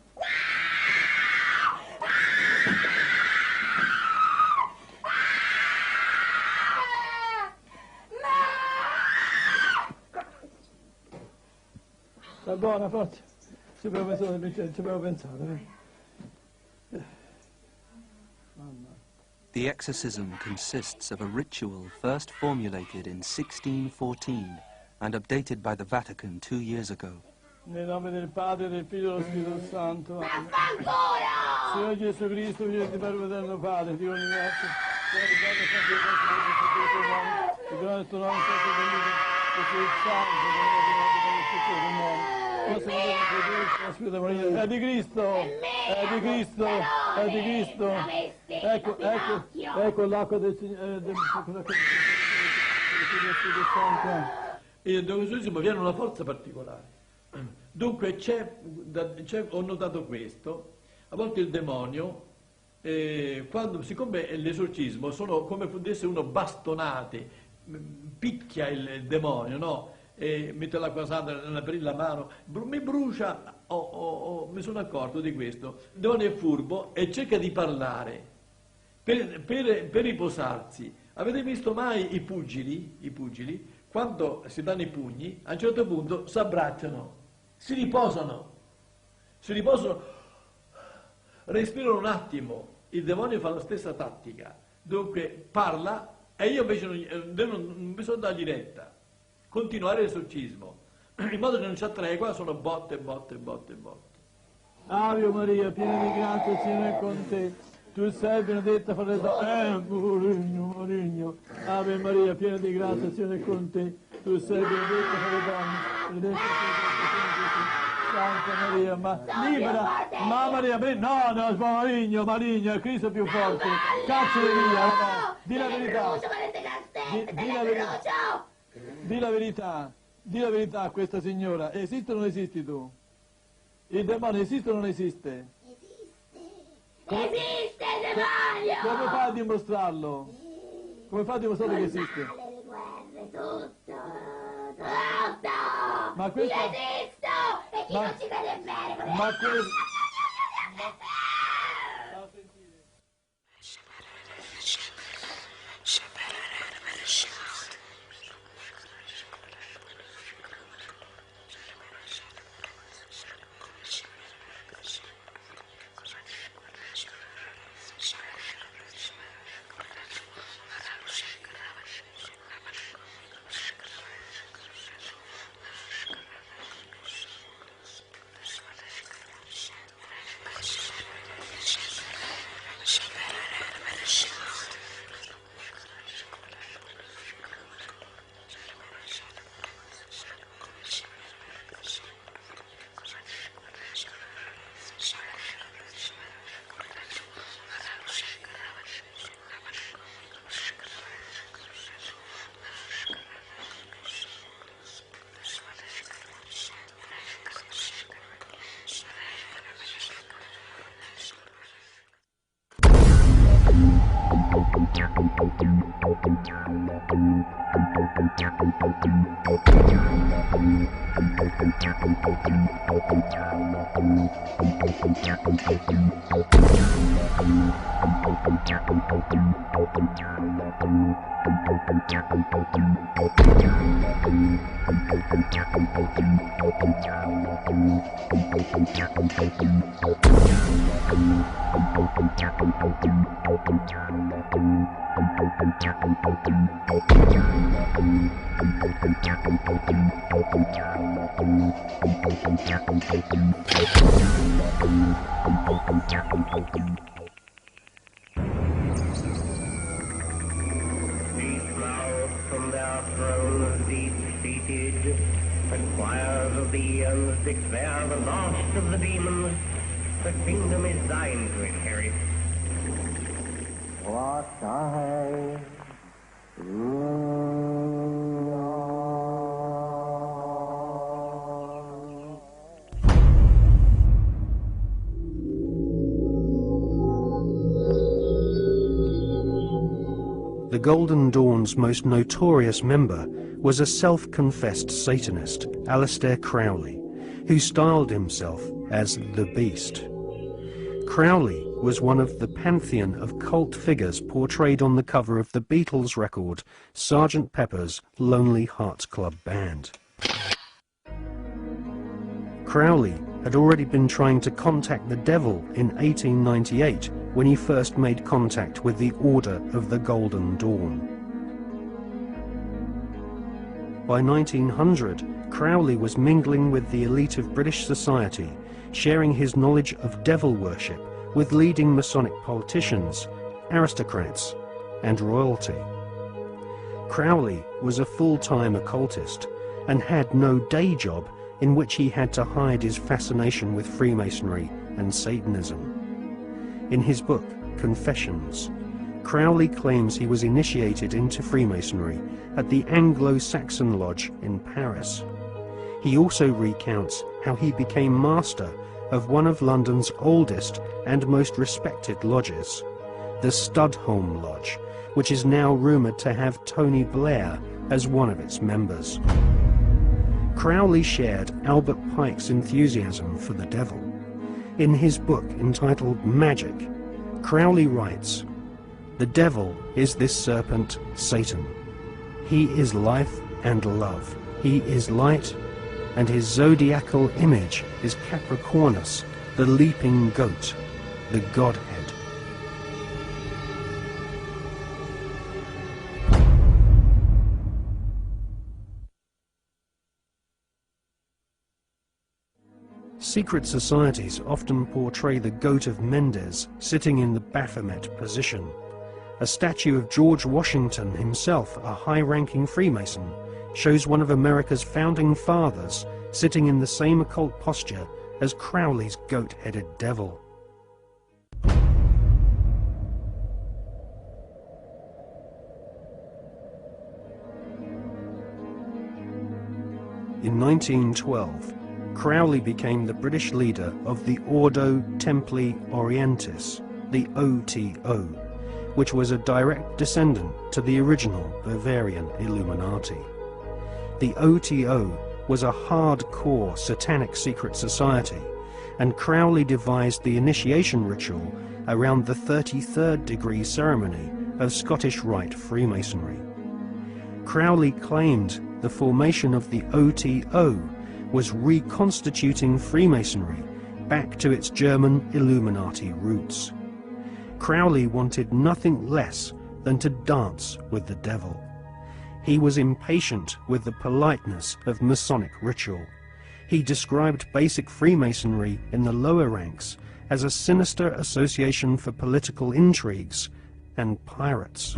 [SPEAKER 3] Sta buona, forza. Ci avevo pensato.
[SPEAKER 22] The exorcism consists of a ritual first formulated in 1614 and updated by the Vatican 2 years ago.
[SPEAKER 3] Nel nome del Padre, del Figlio e dello Spirito Santo. Signore Gesù Cristo, Figlio di Padre eterno Padre, Dio universo, il tuo nome è stato benedetto, il Santo, è di Cristo, è di Cristo, è di Cristo. Ecco l'acqua del Signore, del Spirito Santo. E dove Gesù viene una forza particolare. Dunque ho notato questo, a volte il demonio, siccome l'esorcismo sono come fosse uno bastonate, picchia il demonio, no? Mette l'acqua santa nella perilla a mano, mi brucia, mi sono accorto di questo. Il demonio è furbo e cerca di parlare per riposarsi. Avete visto mai i pugili? Quando si danno i pugni, a un certo punto si abbracciano, si riposano, respirano un attimo. Il demonio fa la stessa tattica, dunque parla e io invece non bisogna dargli retta, continuare l'esorcismo. in modo che non ci attrae, qua sono botte, botte, botte, botte. Ave Maria, piena di grazia, il Signore è con te. Tu sei benedetta fra le donne. Marigno. Ave Maria, piena di grazia, il Signore è con te. Tu sei benedetta fra le donne. Benedetta Santa Maria, ma libera. Ma Maria, no, Marigno, Marigno, Cristo più forte. Cacciali via, no. Di la verità. Di la verità. Di la verità. Di la verità a questa signora. Esiste o non esisti tu? Il demonio esiste o non esiste?
[SPEAKER 2] Esiste il demonio!
[SPEAKER 3] Come fai a dimostrarlo? Come fai a dimostrare che esiste?
[SPEAKER 2] Le guerre, tutto!
[SPEAKER 3] Ma questo...
[SPEAKER 2] Io esisto! E chi non ci crede bene?
[SPEAKER 3] Ma questo...
[SPEAKER 4] From their thrones deep-seated, the choirs of the eons declare the last of the demons. The kingdom is thine to inherit. What I
[SPEAKER 18] The Golden Dawn's most notorious member was a self-confessed Satanist, Aleister Crowley, who styled himself as the Beast. Crowley was one of the pantheon of cult figures portrayed on the cover of the Beatles record Sgt. Pepper's Lonely Hearts Club Band. Crowley had already been trying to contact the devil in 1898 when he first made contact with the Order of the Golden Dawn. By 1900, Crowley was mingling with the elite of British society, sharing his knowledge of devil worship with leading Masonic politicians, aristocrats, and royalty. Crowley was a full-time occultist and had no day job in which he had to hide his fascination with Freemasonry and Satanism. In his book, Confessions, Crowley claims he was initiated into Freemasonry at the Anglo-Saxon Lodge in Paris. He also recounts how he became master of one of London's oldest and most respected lodges, the Studholme Lodge, which is now rumoured to have Tony Blair as one of its members. Crowley shared Albert Pike's enthusiasm for the devil. In his book entitled Magic, Crowley writes, "The devil is this serpent, Satan. He is life and love. He is light, and his zodiacal image is Capricornus, the leaping goat, the Godhead." Secret societies often portray the goat of Mendes sitting in the Baphomet position. A statue of George Washington himself, a high-ranking Freemason, shows one of America's founding fathers sitting in the same occult posture as Crowley's goat-headed devil. In 1912, Crowley became the British leader of the Ordo Templi Orientis, the OTO, which was a direct descendant to the original Bavarian Illuminati. The OTO was a hardcore satanic secret society, and Crowley devised the initiation ritual around the 33rd degree ceremony of Scottish Rite Freemasonry. Crowley claimed the formation of the OTO was reconstituting Freemasonry back to its German Illuminati roots. Crowley wanted nothing less than to dance with the devil. He was impatient with the politeness of Masonic ritual. He described basic Freemasonry in the lower ranks as a sinister association for political intrigues and pirates.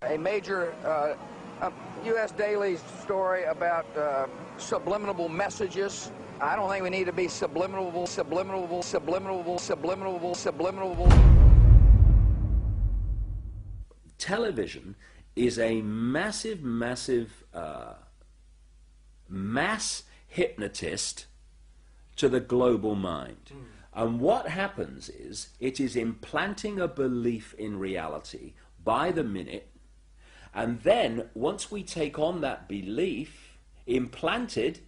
[SPEAKER 5] A major U.S. daily story about subliminal messages. I don't think we need to be subliminal.
[SPEAKER 21] Television is a massive mass hypnotist to the global mind. And what happens is it is implanting a belief in reality by the minute, and then once we take on that belief implanted,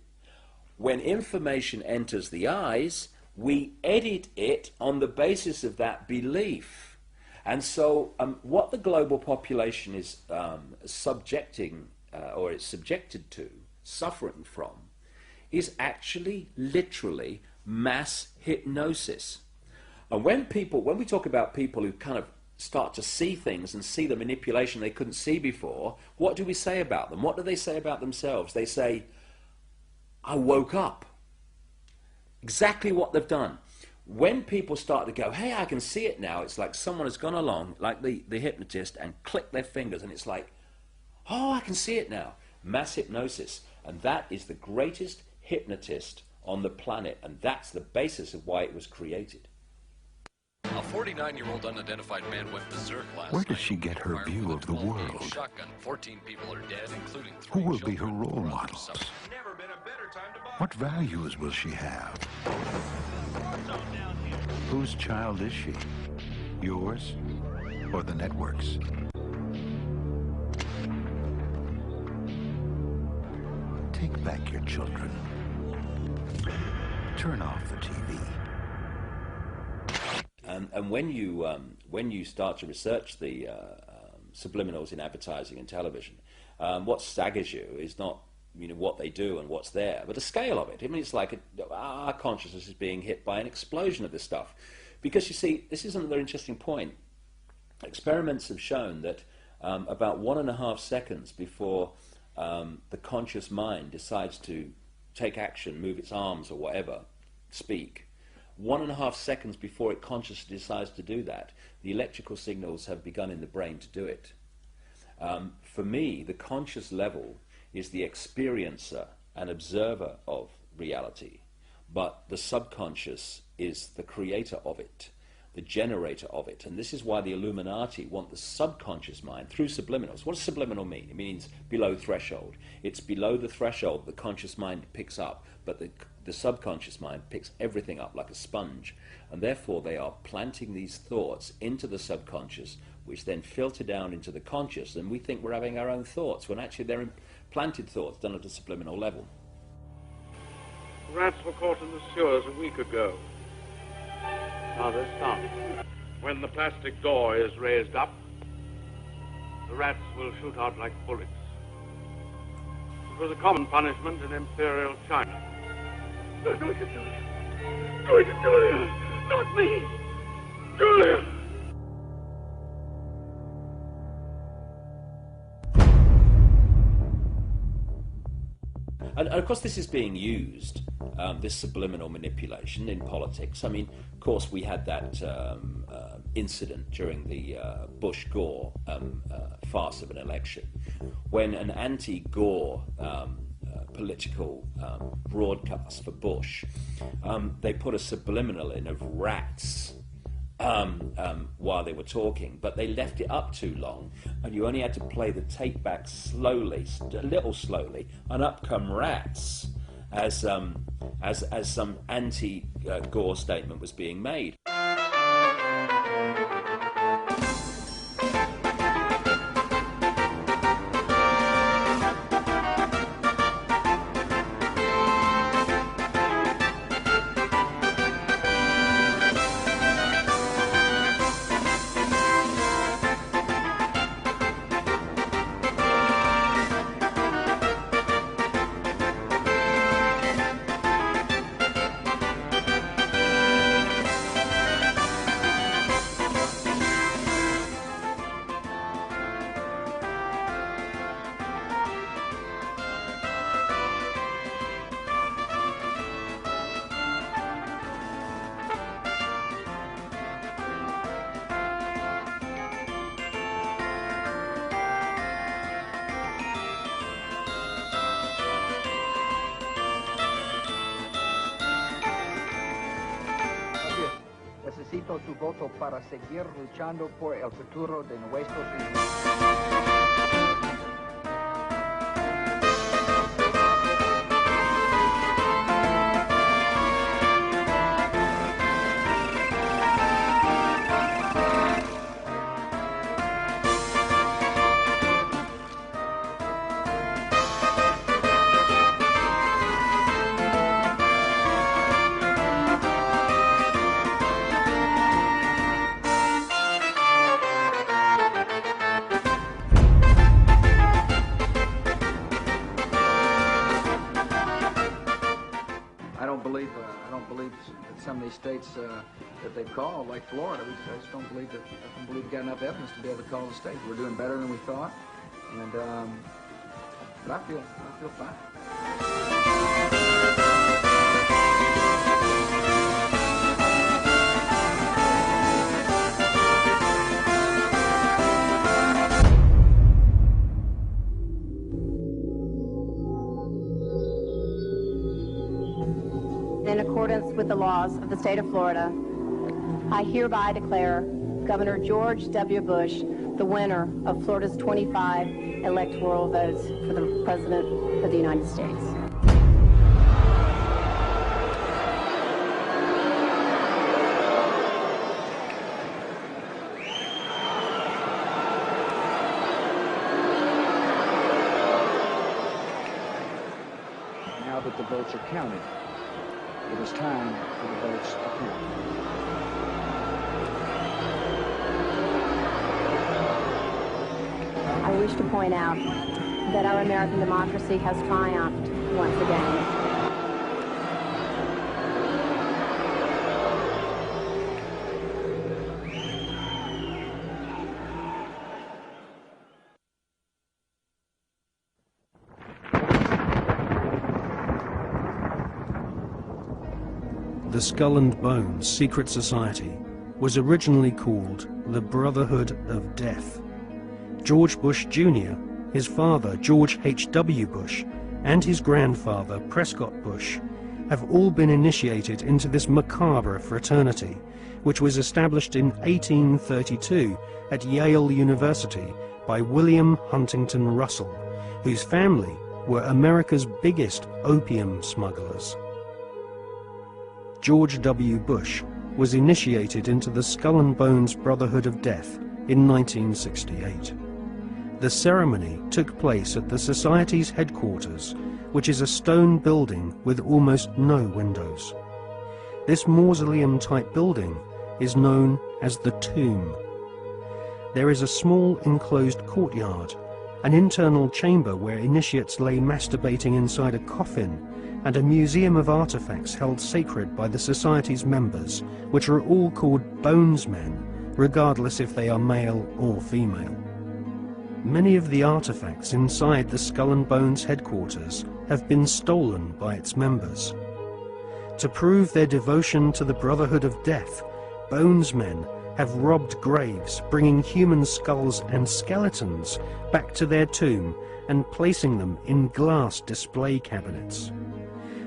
[SPEAKER 21] when information enters the eyes, we edit it on the basis of that belief. And so what the global population is subjected to, suffering from, is actually literally mass hypnosis. And when we talk about people who kind of start to see things and see the manipulation they couldn't see before, what do we say about them? What do they say about themselves? They say, I woke up. Exactly what they've done. When people start to go, hey, I can see it now, it's like someone has gone along, like the hypnotist, and clicked their fingers, and it's like, oh, I can see it now. Mass hypnosis. And that is the greatest hypnotist on the planet, and that's the basis of why it was created.
[SPEAKER 6] A 49-year-old unidentified man went berserk last night.
[SPEAKER 15] Where does she get her view of the world?
[SPEAKER 6] Shotgun. 14 people are dead, including 3
[SPEAKER 15] Who will
[SPEAKER 6] children.
[SPEAKER 15] be her role models? What values will she have? Whose child is she? Yours or the network's? Take back your children. Turn off the TV.
[SPEAKER 21] And when you start to research the subliminals in advertising and television, what staggers you is not what they do and what's there, but the scale of it. I mean, it's like our consciousness is being hit by an explosion of this stuff. Because you see, this is another interesting point. Experiments have shown that about 1.5 seconds before the conscious mind decides to take action, move its arms or whatever, speak, 1.5 seconds before it consciously decides to do that, the electrical signals have begun in the brain to do it. For me, the conscious level is the experiencer and observer of reality, but the subconscious is the creator of it, the generator of it. And this is why the Illuminati want the subconscious mind through subliminals. What does subliminal mean? It means below threshold. It's below the threshold the conscious mind picks up, but the subconscious mind picks everything up like a sponge. And therefore they are planting these thoughts into the subconscious, which then filter down into the conscious, and we think we're having our own thoughts, when actually they're implanted thoughts done at a subliminal level.
[SPEAKER 7] Rats were caught in the sewers a week ago. Now they're starting. When the plastic door is raised up, the rats will shoot out like bullets. It was a common punishment in Imperial China. Do it, Julia. Do it, Julia. Not me. Julia.
[SPEAKER 21] And of course this is being used, this subliminal manipulation, in politics. I mean, of course we had that incident during the Bush-Gore farce of an election, when an anti-Gore political broadcast for Bush, they put a subliminal in of rats while they were talking, but they left it up too long, and you only had to play the tape back slowly, a little slowly, and up come rats as some anti-Gore statement was being made.
[SPEAKER 5] Necesito tu voto para seguir luchando por el futuro de nuestros hijos. Some of these states that they've called, like Florida, I just don't believe we got enough evidence to be able to call the state. We're doing better than we thought, and but I feel fine.
[SPEAKER 8] In accordance with the laws of the state of Florida, I hereby declare Governor George W. Bush the winner of Florida's 25 electoral votes for the President of the United States.
[SPEAKER 5] Now that the votes are counted, it is time for the votes to count.
[SPEAKER 8] I wish to point out that our American democracy has triumphed once again.
[SPEAKER 18] the Skull and Bones secret society was originally called the Brotherhood of Death. George Bush Jr., his father George H.W. Bush, and his grandfather Prescott Bush have all been initiated into this macabre fraternity, which was established in 1832 at Yale University by William Huntington Russell, whose family were America's biggest opium smugglers. George W. Bush was initiated into the Skull and Bones Brotherhood of Death in 1968. The ceremony took place at the Society's headquarters, which is a stone building with almost no windows. This mausoleum-type building is known as the Tomb. There is a small enclosed courtyard, an internal chamber where initiates lay masturbating inside a coffin, and a museum of artifacts held sacred by the Society's members, which are all called bonesmen, regardless if they are male or female. Many of the artifacts inside the Skull and Bones headquarters have been stolen by its members. To prove their devotion to the Brotherhood of Death, bonesmen have robbed graves, bringing human skulls and skeletons back to their tomb and placing them in glass display cabinets.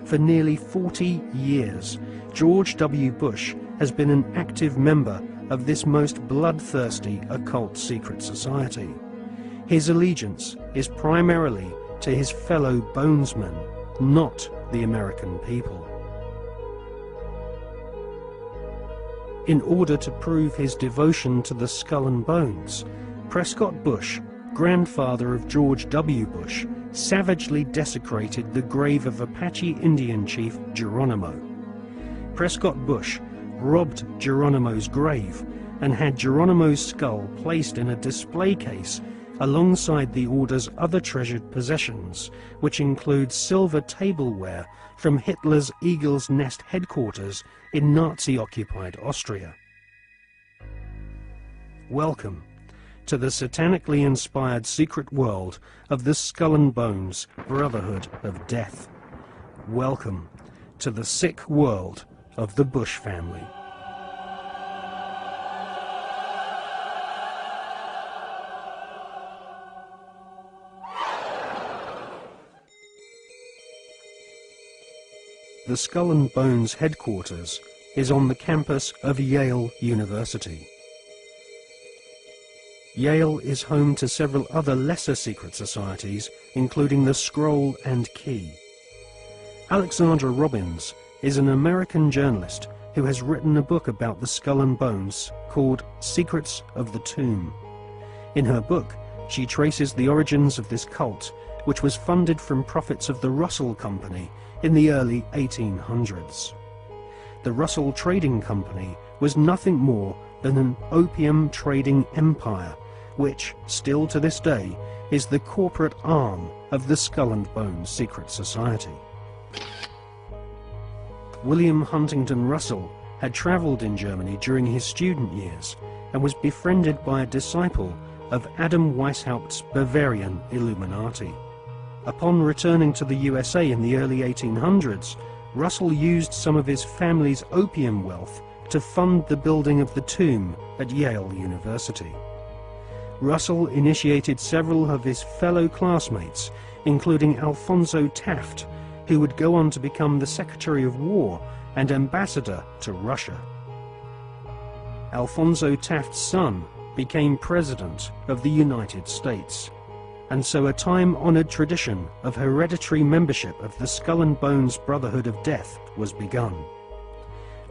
[SPEAKER 18] For nearly 40 years, George W. Bush has been an active member of this most bloodthirsty occult secret society. His allegiance is primarily to his fellow bonesmen, not the American people. In order to prove his devotion to the Skull and Bones, Prescott Bush, grandfather of George W. Bush, savagely desecrated the grave of Apache Indian chief Geronimo. Prescott Bush robbed Geronimo's grave and had Geronimo's skull placed in a display case alongside the order's other treasured possessions, which include silver tableware from Hitler's Eagle's Nest headquarters in Nazi-occupied Austria. Welcome to the satanically inspired secret world of the Skull and Bones Brotherhood of Death. Welcome to the sick world of the Bush family. The Skull and Bones headquarters is on the campus of Yale University. Yale is home to several other lesser secret societies, including the Scroll and Key. Alexandra Robbins is an American journalist who has written a book about the Skull and Bones called Secrets of the Tomb. In her book, she traces the origins of this cult, which was funded from profits of the Russell Company in the early 1800s. The Russell Trading Company was nothing more than an opium trading empire, which, still to this day, is the corporate arm of the Skull and Bones secret society. William Huntington Russell had travelled in Germany during his student years and was befriended by a disciple of Adam Weishaupt's Bavarian Illuminati. Upon returning to the USA in the early 1800s, Russell used some of his family's opium wealth to fund the building of the tomb at Yale University. Russell initiated several of his fellow classmates, including Alphonso Taft, who would go on to become the Secretary of War and ambassador to Russia. Alphonso Taft's son became President of the United States, and so a time-honored tradition of hereditary membership of the Skull and Bones Brotherhood of Death was begun.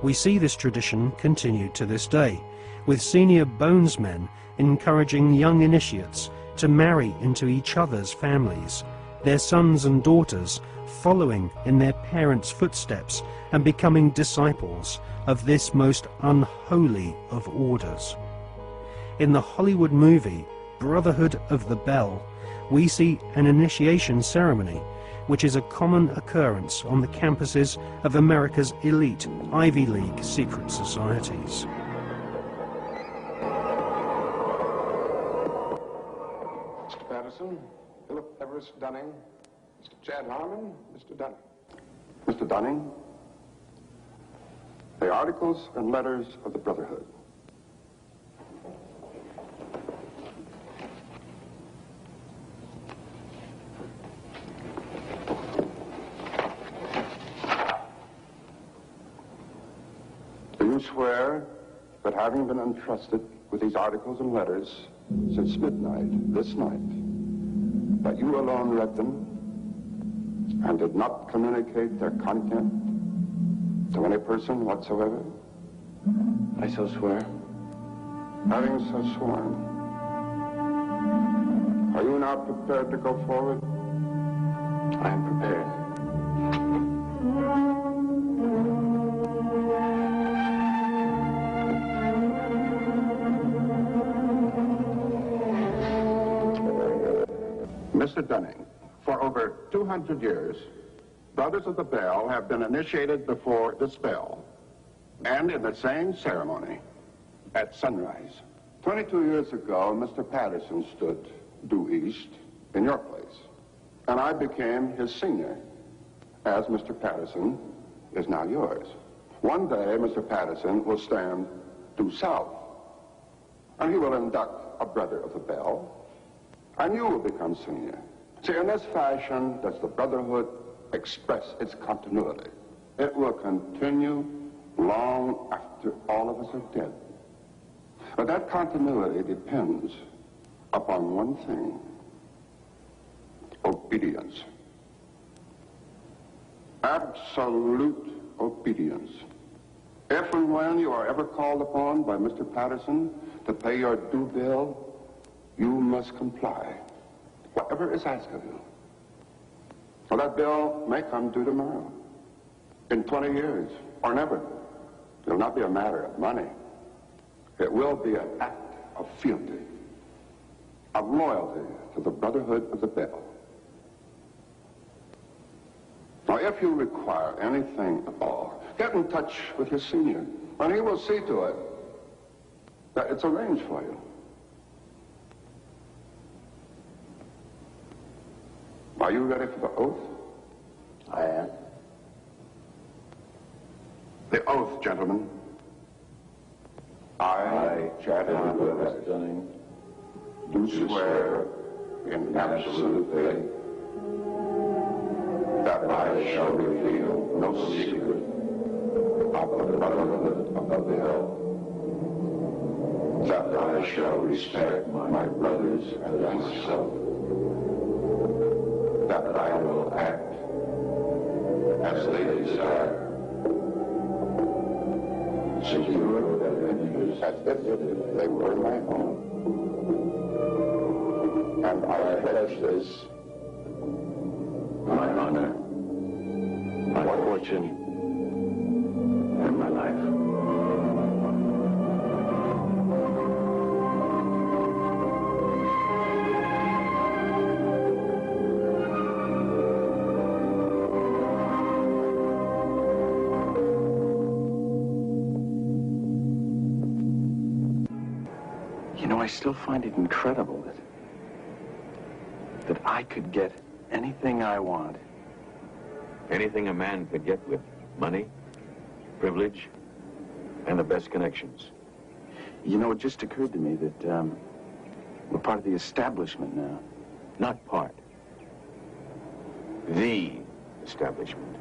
[SPEAKER 18] We see this tradition continued to this day, with senior bonesmen encouraging young initiates to marry into each other's families, their sons and daughters following in their parents' footsteps and becoming disciples of this most unholy of orders. In the Hollywood movie Brotherhood of the Bell, we see an initiation ceremony, which is a common occurrence on the campuses of America's elite Ivy League secret societies.
[SPEAKER 9] Mr. Patterson, Philip Everest Dunning, Mr. Chad Harmon, Mr. Dunning. Mr. Dunning? The Articles and Letters of the Brotherhood. Do you swear that having been entrusted with these articles and letters since midnight this night, that you alone read them and did not communicate their content to any person whatsoever?
[SPEAKER 10] I so swear.
[SPEAKER 9] Having so sworn, are you now prepared to go forward?
[SPEAKER 10] I am prepared.
[SPEAKER 9] Mr. Dunning, for over 200 years, Brothers of the Bell have been initiated before the spell, and in the same ceremony, at sunrise. 22 years ago, Mr. Patterson stood due east in your place, and I became his senior, as Mr. Patterson is now yours. One day, Mr. Patterson will stand due south, and he will induct a Brother of the Bell, and you will become senior. See, in this fashion does the Brotherhood express its continuity. It will continue long after all of us are dead. But that continuity depends upon one thing: obedience. Absolute obedience. If and when you are ever called upon by Mr. Patterson to pay your due bill, you must comply, whatever is asked of you. Well, that bill may come due tomorrow, in 20 years, or never. It will not be a matter of money. It will be an act of fealty, of loyalty to the Brotherhood of the Bell. Now, if you require anything at all, get in touch with your senior, and he will see to it that it's arranged for you. Are you ready for the oath?
[SPEAKER 10] I am.
[SPEAKER 9] The oath, gentlemen. I, Chad Dunning, do swear in absolute faith that I shall reveal no secret of the Brotherhood of the Bell, that I shall respect my brothers and myself, that I will act as they desire, secure their interests as if they were my own. And I pledge this, my honor, my fortune, and my life.
[SPEAKER 10] I still find it incredible that I could get anything I want.
[SPEAKER 13] Anything a man could get with money, privilege, and the best connections.
[SPEAKER 10] You know, it just occurred to me that we're part of the establishment now.
[SPEAKER 13] Not part. The establishment.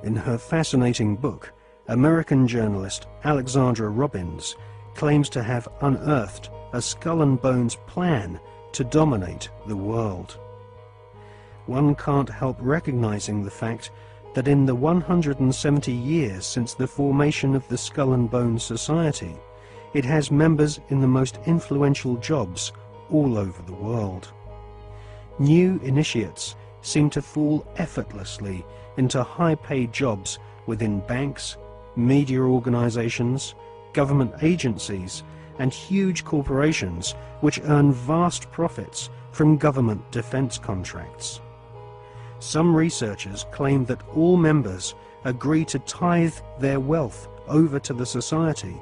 [SPEAKER 18] In her fascinating book, American journalist Alexandra Robbins claims to have unearthed a skull and bones plan to dominate the world. One can't help recognizing the fact that in the 170 years since the formation of the Skull and Bones Society, it has members in the most influential jobs all over the world. New initiates seem to fall effortlessly into high-paid jobs within banks, media organizations, government agencies, and huge corporations which earn vast profits from government defense contracts. Some researchers claim that all members agree to tithe their wealth over to the society,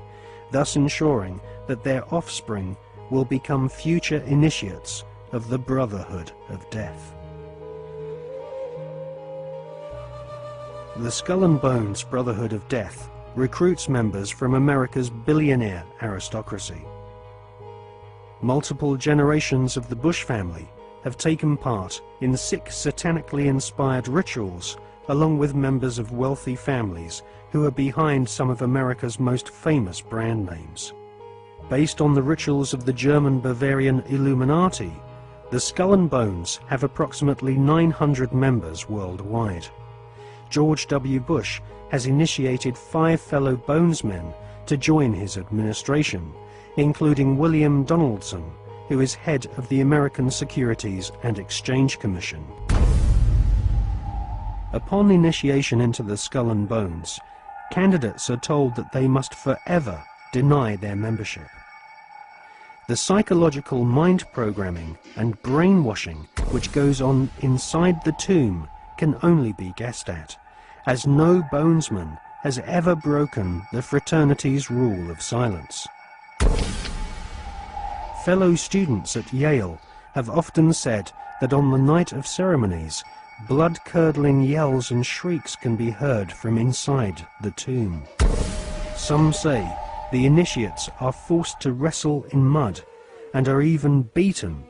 [SPEAKER 18] thus ensuring that their offspring will become future initiates of the Brotherhood of Death. The Skull and Bones Brotherhood of Death recruits members from America's billionaire aristocracy. Multiple generations of the Bush family have taken part in 6 satanically inspired rituals, along with members of wealthy families who are behind some of America's most famous brand names. Based on the rituals of the German Bavarian Illuminati, the Skull and Bones have approximately 900 members worldwide. George W. Bush has initiated 5 fellow Bonesmen to join his administration, including William Donaldson, who is head of the American Securities and Exchange Commission. Upon initiation into the Skull and Bones, candidates are told that they must forever deny their membership. The psychological mind programming and brainwashing which goes on inside the tomb can only be guessed at, as no Bonesman has ever broken the fraternity's rule of silence. Fellow students at Yale have often said that on the night of ceremonies, blood-curdling yells and shrieks can be heard from inside the tomb. Some say the initiates are forced to wrestle in mud and are even beaten.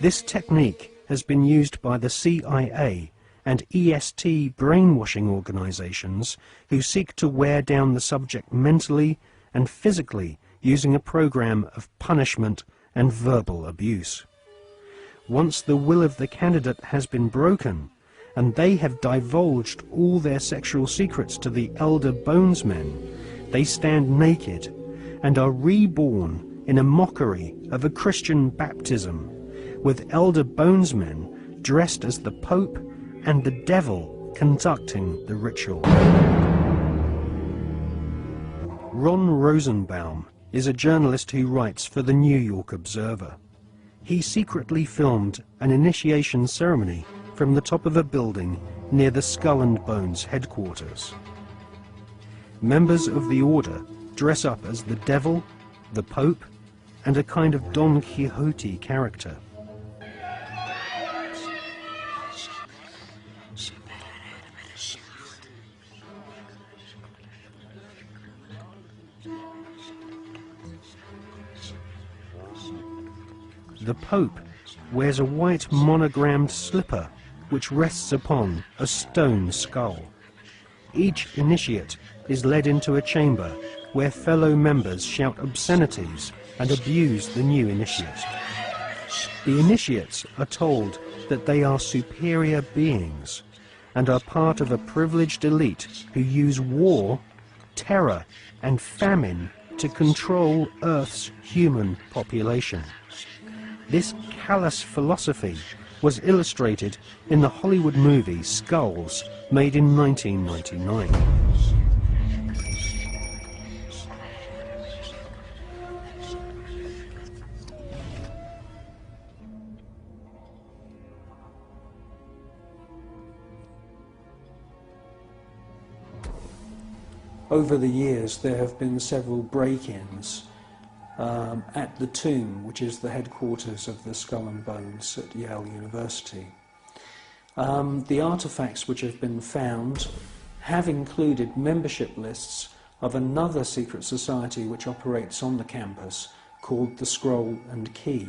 [SPEAKER 18] This technique has been used by the CIA and EST brainwashing organizations who seek to wear down the subject mentally and physically using a program of punishment and verbal abuse. Once the will of the candidate has been broken and they have divulged all their sexual secrets to the elder Bonesmen, they stand naked and are reborn in a mockery of a Christian baptism, with elder Bonesmen dressed as the Pope and the devil conducting the ritual. Ron Rosenbaum is a journalist who writes for the New York Observer. He secretly filmed an initiation ceremony from the top of a building near the Skull and Bones headquarters. Members of the order dress up as the devil, the Pope, and a kind of Don Quixote character. The Pope wears a white monogrammed slipper which rests upon a stone skull. Each initiate is led into a chamber where fellow members shout obscenities and abuse the new initiate. The initiates are told that they are superior beings and are part of a privileged elite who use war, terror, and famine to control Earth's human population. This callous philosophy was illustrated in the Hollywood movie Skulls, made in 1999. Over the years, there have been several break-ins at the tomb, which is the headquarters of the Skull and Bones at Yale University. The artifacts which have been found have included membership lists of another secret society which operates on the campus called the Scroll and Key.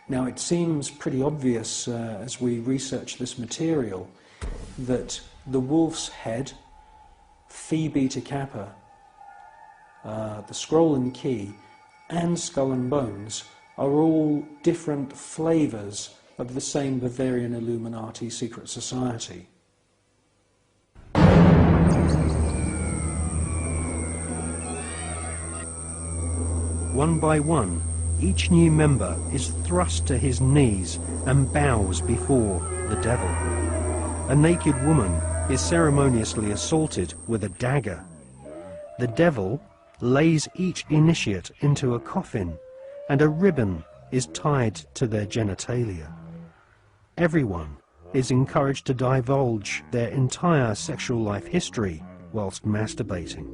[SPEAKER 18] Now, it seems pretty obvious as we research this material that the Wolf's Head, Phi Beta Kappa, the Scroll and Key, and Skull and Bones are all different flavours of the same Bavarian Illuminati secret society. One by one, each new member is thrust to his knees and bows before the devil. a naked woman is ceremoniously assaulted with a dagger. The devil lays each initiate into a coffin, and a ribbon is tied to their genitalia. Everyone is encouraged to divulge their entire sexual life history whilst masturbating.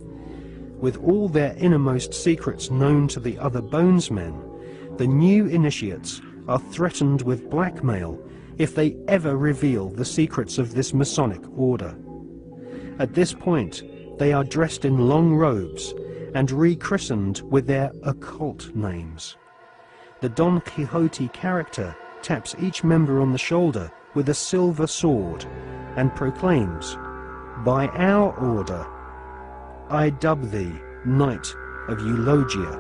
[SPEAKER 18] With all their innermost secrets known to the other bonesmen, the new initiates are threatened with blackmail if they ever reveal the secrets of this Masonic order. At this point, they are dressed in long robes and rechristened with their occult names. The Don Quixote character taps each member on the shoulder with a silver sword and proclaims, "By our order, I dub thee Knight of Eulogia."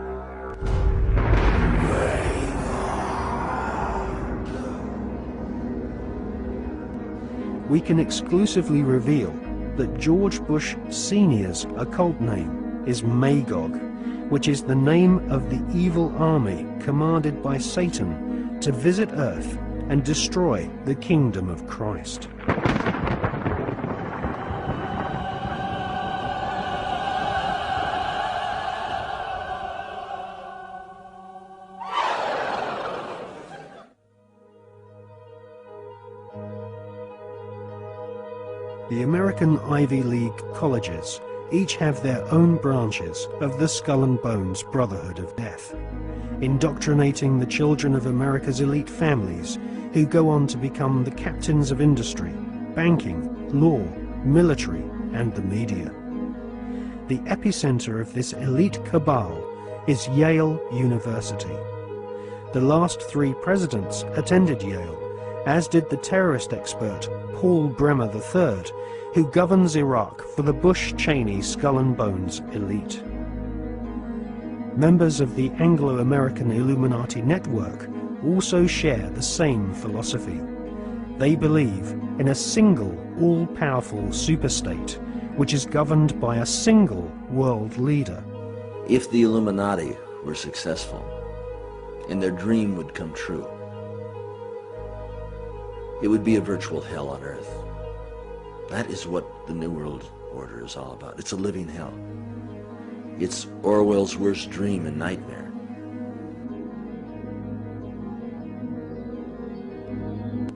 [SPEAKER 18] We can exclusively reveal that George Bush Sr.'s occult name is Magog, which is the name of the evil army commanded by Satan to visit Earth and destroy the kingdom of Christ. The American Ivy League colleges each have their own branches of the Skull and Bones Brotherhood of Death, indoctrinating the children of America's elite families who go on to become the captains of industry, banking, law, military, and the media. The epicenter of this elite cabal is Yale University. The last 3 presidents attended Yale, as did the terrorist expert Paul Bremer III, who governs Iraq for the Bush-Cheney Skull and Bones elite. Members of the Anglo-American Illuminati network also share the same philosophy. They believe in a single, all-powerful superstate, which is governed by a single world leader.
[SPEAKER 11] If the Illuminati were successful, and their dream would come true, it would be a virtual hell on earth. That is what the New World Order is all about. It's a living hell. It's Orwell's worst dream and nightmare.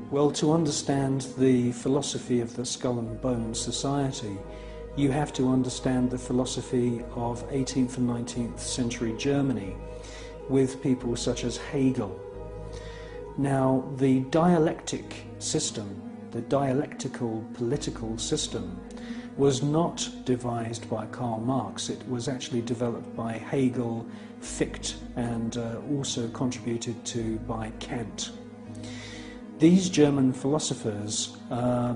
[SPEAKER 14] Well, to understand the philosophy of the Skull and Bones Society, you have to understand the philosophy of 18th and 19th century Germany with people such as Hegel. Now, the dialectic system, the dialectical political system, was not devised by Karl Marx. It was actually developed by Hegel, Fichte, and also contributed to by Kant. These German philosophers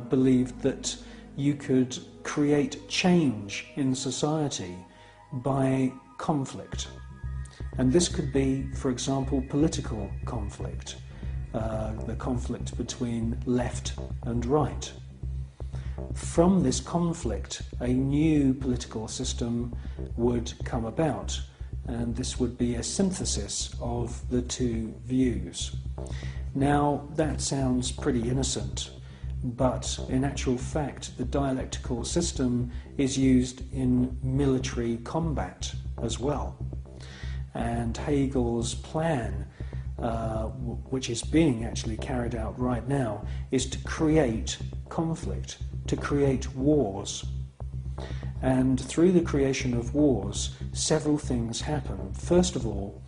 [SPEAKER 14] believed that you could create change in society by conflict. And this could be, for example, political conflict, the conflict between left and right. From this conflict, a new political system would come about, and this would be a synthesis of the two views. Now, that sounds pretty innocent, but in actual fact, the dialectical system is used in military combat as well. And Hegel's plan, which is being actually carried out right now, is to create conflict, to create wars. And through the creation of wars, several things happen. First of all,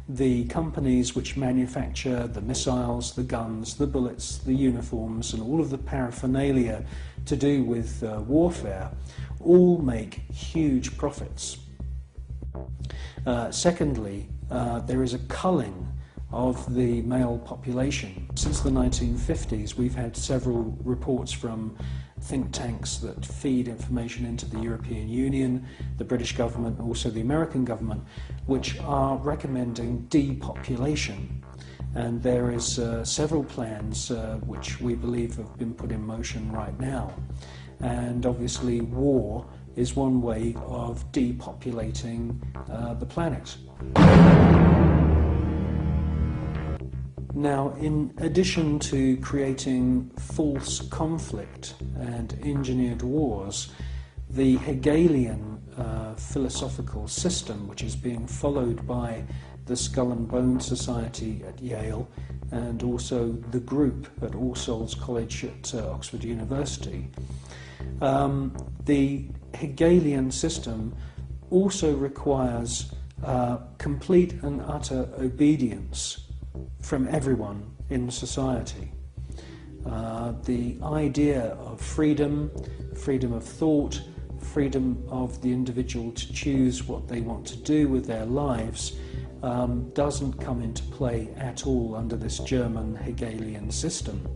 [SPEAKER 14] the companies which manufacture the missiles, the guns, the bullets, the uniforms, and all of the paraphernalia to do with warfare, all make huge profits. Secondly, there is a culling of the male population. Since the 1950s, we've had several reports from think tanks that feed information into the European Union, the British government, and also the American government, which are recommending depopulation. And there is several plans which we believe have been put in motion right now. And obviously war is one way of depopulating the planet. Now, in addition to creating false conflict and engineered wars, the Hegelian philosophical system, which is being followed by the Skull and Bone Society at Yale and also the group at All Souls College at Oxford University, the Hegelian system also requires complete and utter obedience from everyone in society. The idea of freedom, freedom of thought, freedom of the individual to choose what they want to do with their lives doesn't come into play at all under this German Hegelian system.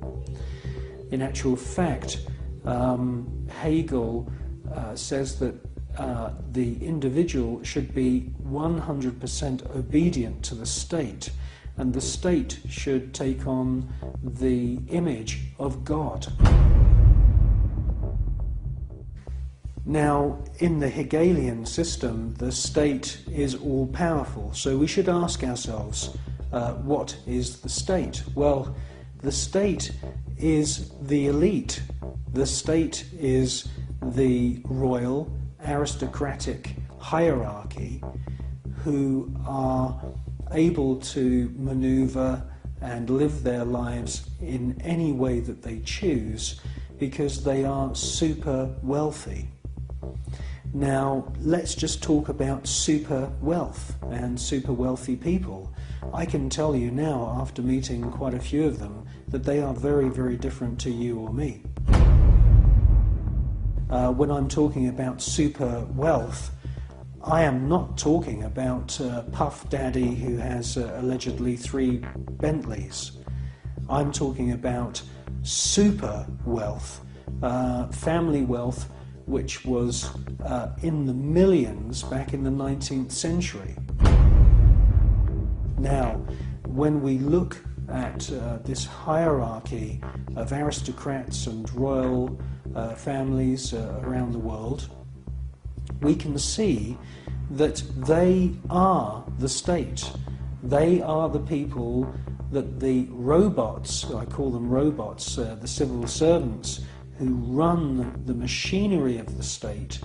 [SPEAKER 14] In actual fact, Hegel says that the individual should be 100% obedient to the state, and the state should take on the image of God. Now, in the Hegelian system, the state is all-powerful, so we should ask ourselves, what is the state? Well, the state is the elite. The state is the royal, aristocratic hierarchy who are able to maneuver and live their lives in any way that they choose because they are super wealthy. Now, let's just talk about super wealth and super wealthy people. I can tell you now, after meeting quite a few of them, that they are very, very different to you or me. When I'm talking about super wealth, I am not talking about Puff Daddy who has allegedly 3 Bentleys. I'm talking about super wealth, family wealth, which was in the millions back in the 19th century. Now, when we look at this hierarchy of aristocrats and royal families around the world, we can see that they are the state. They are the people that the robots, I call them robots, the civil servants who run the machinery of the state.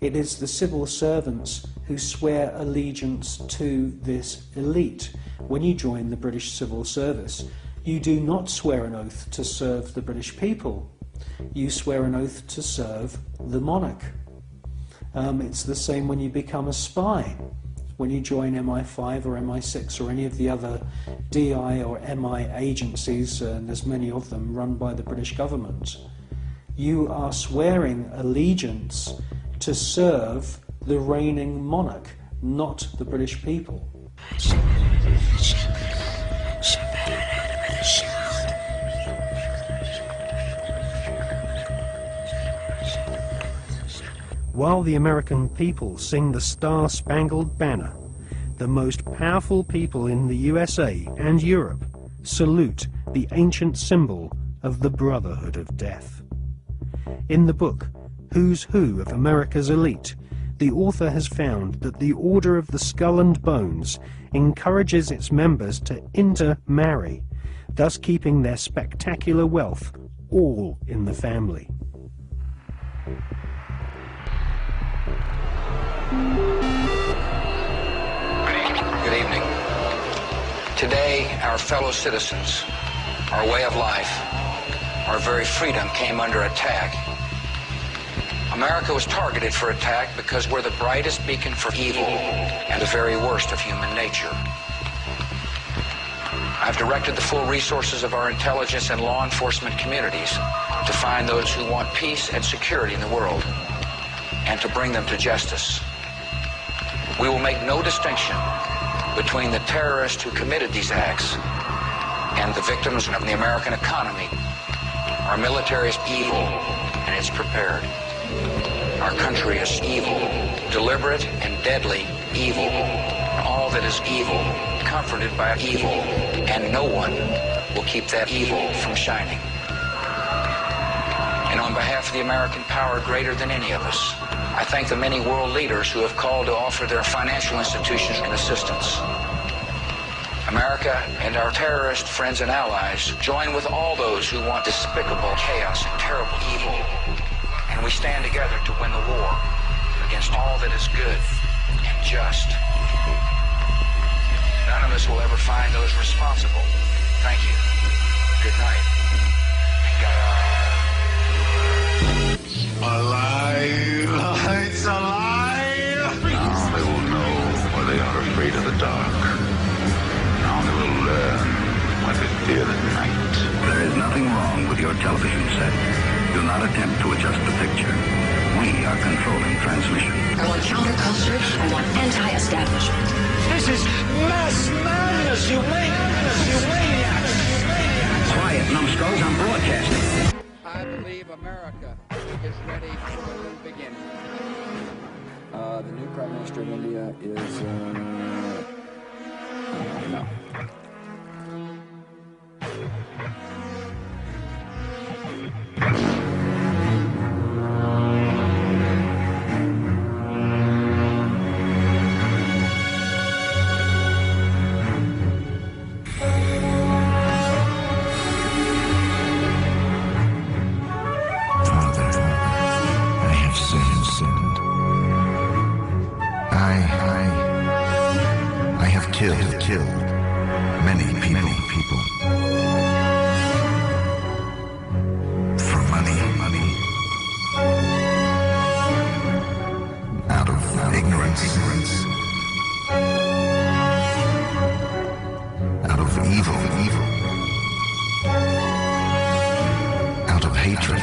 [SPEAKER 14] It is the civil servants who swear allegiance to this elite. When you join the British Civil Service, you do not swear an oath to serve the British people. You swear an oath to serve the monarch. It's the same when you become a spy. When you join MI5 or MI6 or any of the other DI or MI agencies, and there's many of them run by the British government, you are swearing allegiance to serve the reigning monarch, not the British people.
[SPEAKER 18] While the American people sing the Star-Spangled Banner, the most powerful people in the USA and Europe salute the ancient symbol of the Brotherhood of Death. In the book, Who's Who of America's Elite, the author has found that the Order of the Skull and Bones encourages its members to intermarry, thus keeping their spectacular wealth all in the family.
[SPEAKER 16] Good evening. Today, our fellow citizens, our way of life, our very freedom came under attack. America was targeted for attack because we're the brightest beacon for evil and the very worst of human nature. I've directed the full resources of our intelligence and law enforcement communities to find those who want peace and security in the world and to bring them to justice. We will make no distinction between the terrorists who committed these acts and the victims of the American economy. Our military is evil, and it's prepared. Our country is evil, deliberate and deadly evil. All that is evil, comforted by evil, and no one will keep that evil from shining. And on behalf of the American power greater than any of us, I thank the many world leaders who have called to offer their financial institutions assistance. America and our terrorist friends and allies join with all those who want despicable chaos and terrible evil. And we stand together to win the war against all that is good and just. None of us will ever find those responsible. Thank you. Good night.
[SPEAKER 15] Alive! It's alive! Now they will know why they are afraid of the dark. Now they will learn why they fear the night.
[SPEAKER 1] There is nothing wrong with your television set. Do not attempt to adjust the picture. We are controlling transmission.
[SPEAKER 19] I want counterculture. I want anti-establishment.
[SPEAKER 20] This is mass madness, you maniacs!
[SPEAKER 1] Quiet, numbskulls, I'm broadcasting.
[SPEAKER 5] I believe America is ready for a new beginning. The new Prime Minister of India is, no.
[SPEAKER 15] Killed many people. For money. Out of ignorance. Out of evil. Out of hatred.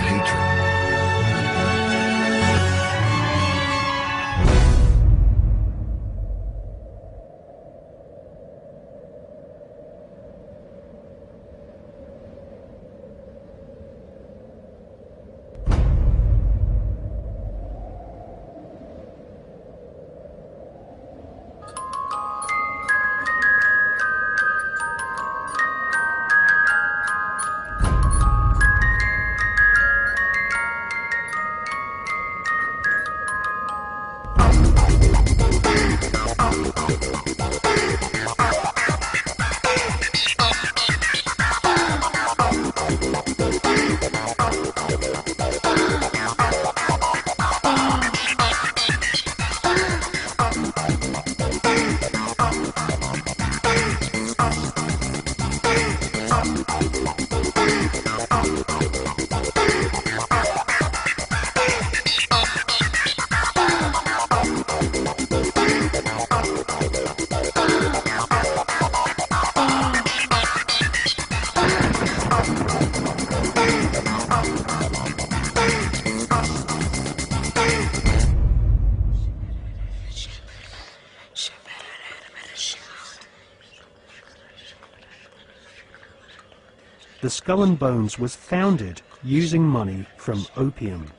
[SPEAKER 18] The Skull and Bones was founded using money from opium.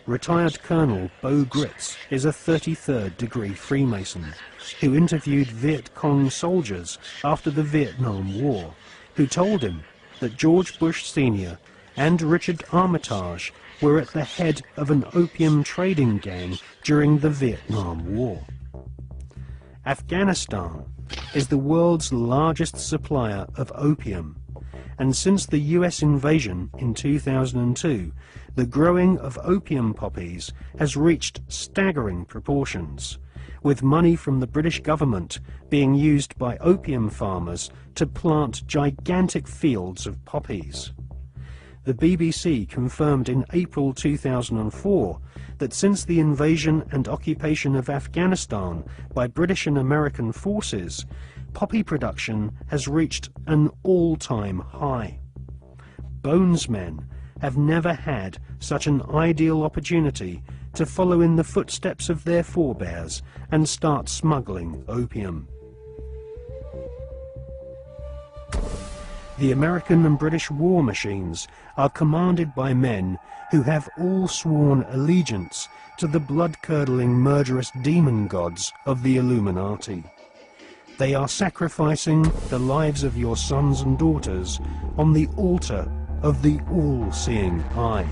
[SPEAKER 18] Retired Colonel Bo Gritz is a 33rd degree Freemason who interviewed Viet Cong soldiers after the Vietnam War, who told him that George Bush Sr. and Richard Armitage were at the head of an opium trading gang during the Vietnam War. Afghanistan is the world's largest supplier of opium, and since the US invasion in 2002, the growing of opium poppies has reached staggering proportions, with money from the British government being used by opium farmers to plant gigantic fields of poppies. The BBC confirmed in April 2004 that since the invasion and occupation of Afghanistan by British and American forces, poppy production has reached an all-time high. Bonesmen have never had such an ideal opportunity to follow in the footsteps of their forebears and start smuggling opium. The American and British war machines are commanded by men who have all sworn allegiance to the blood-curdling murderous demon gods of the Illuminati. They are sacrificing the lives of your sons and daughters on the altar of the all-seeing eye.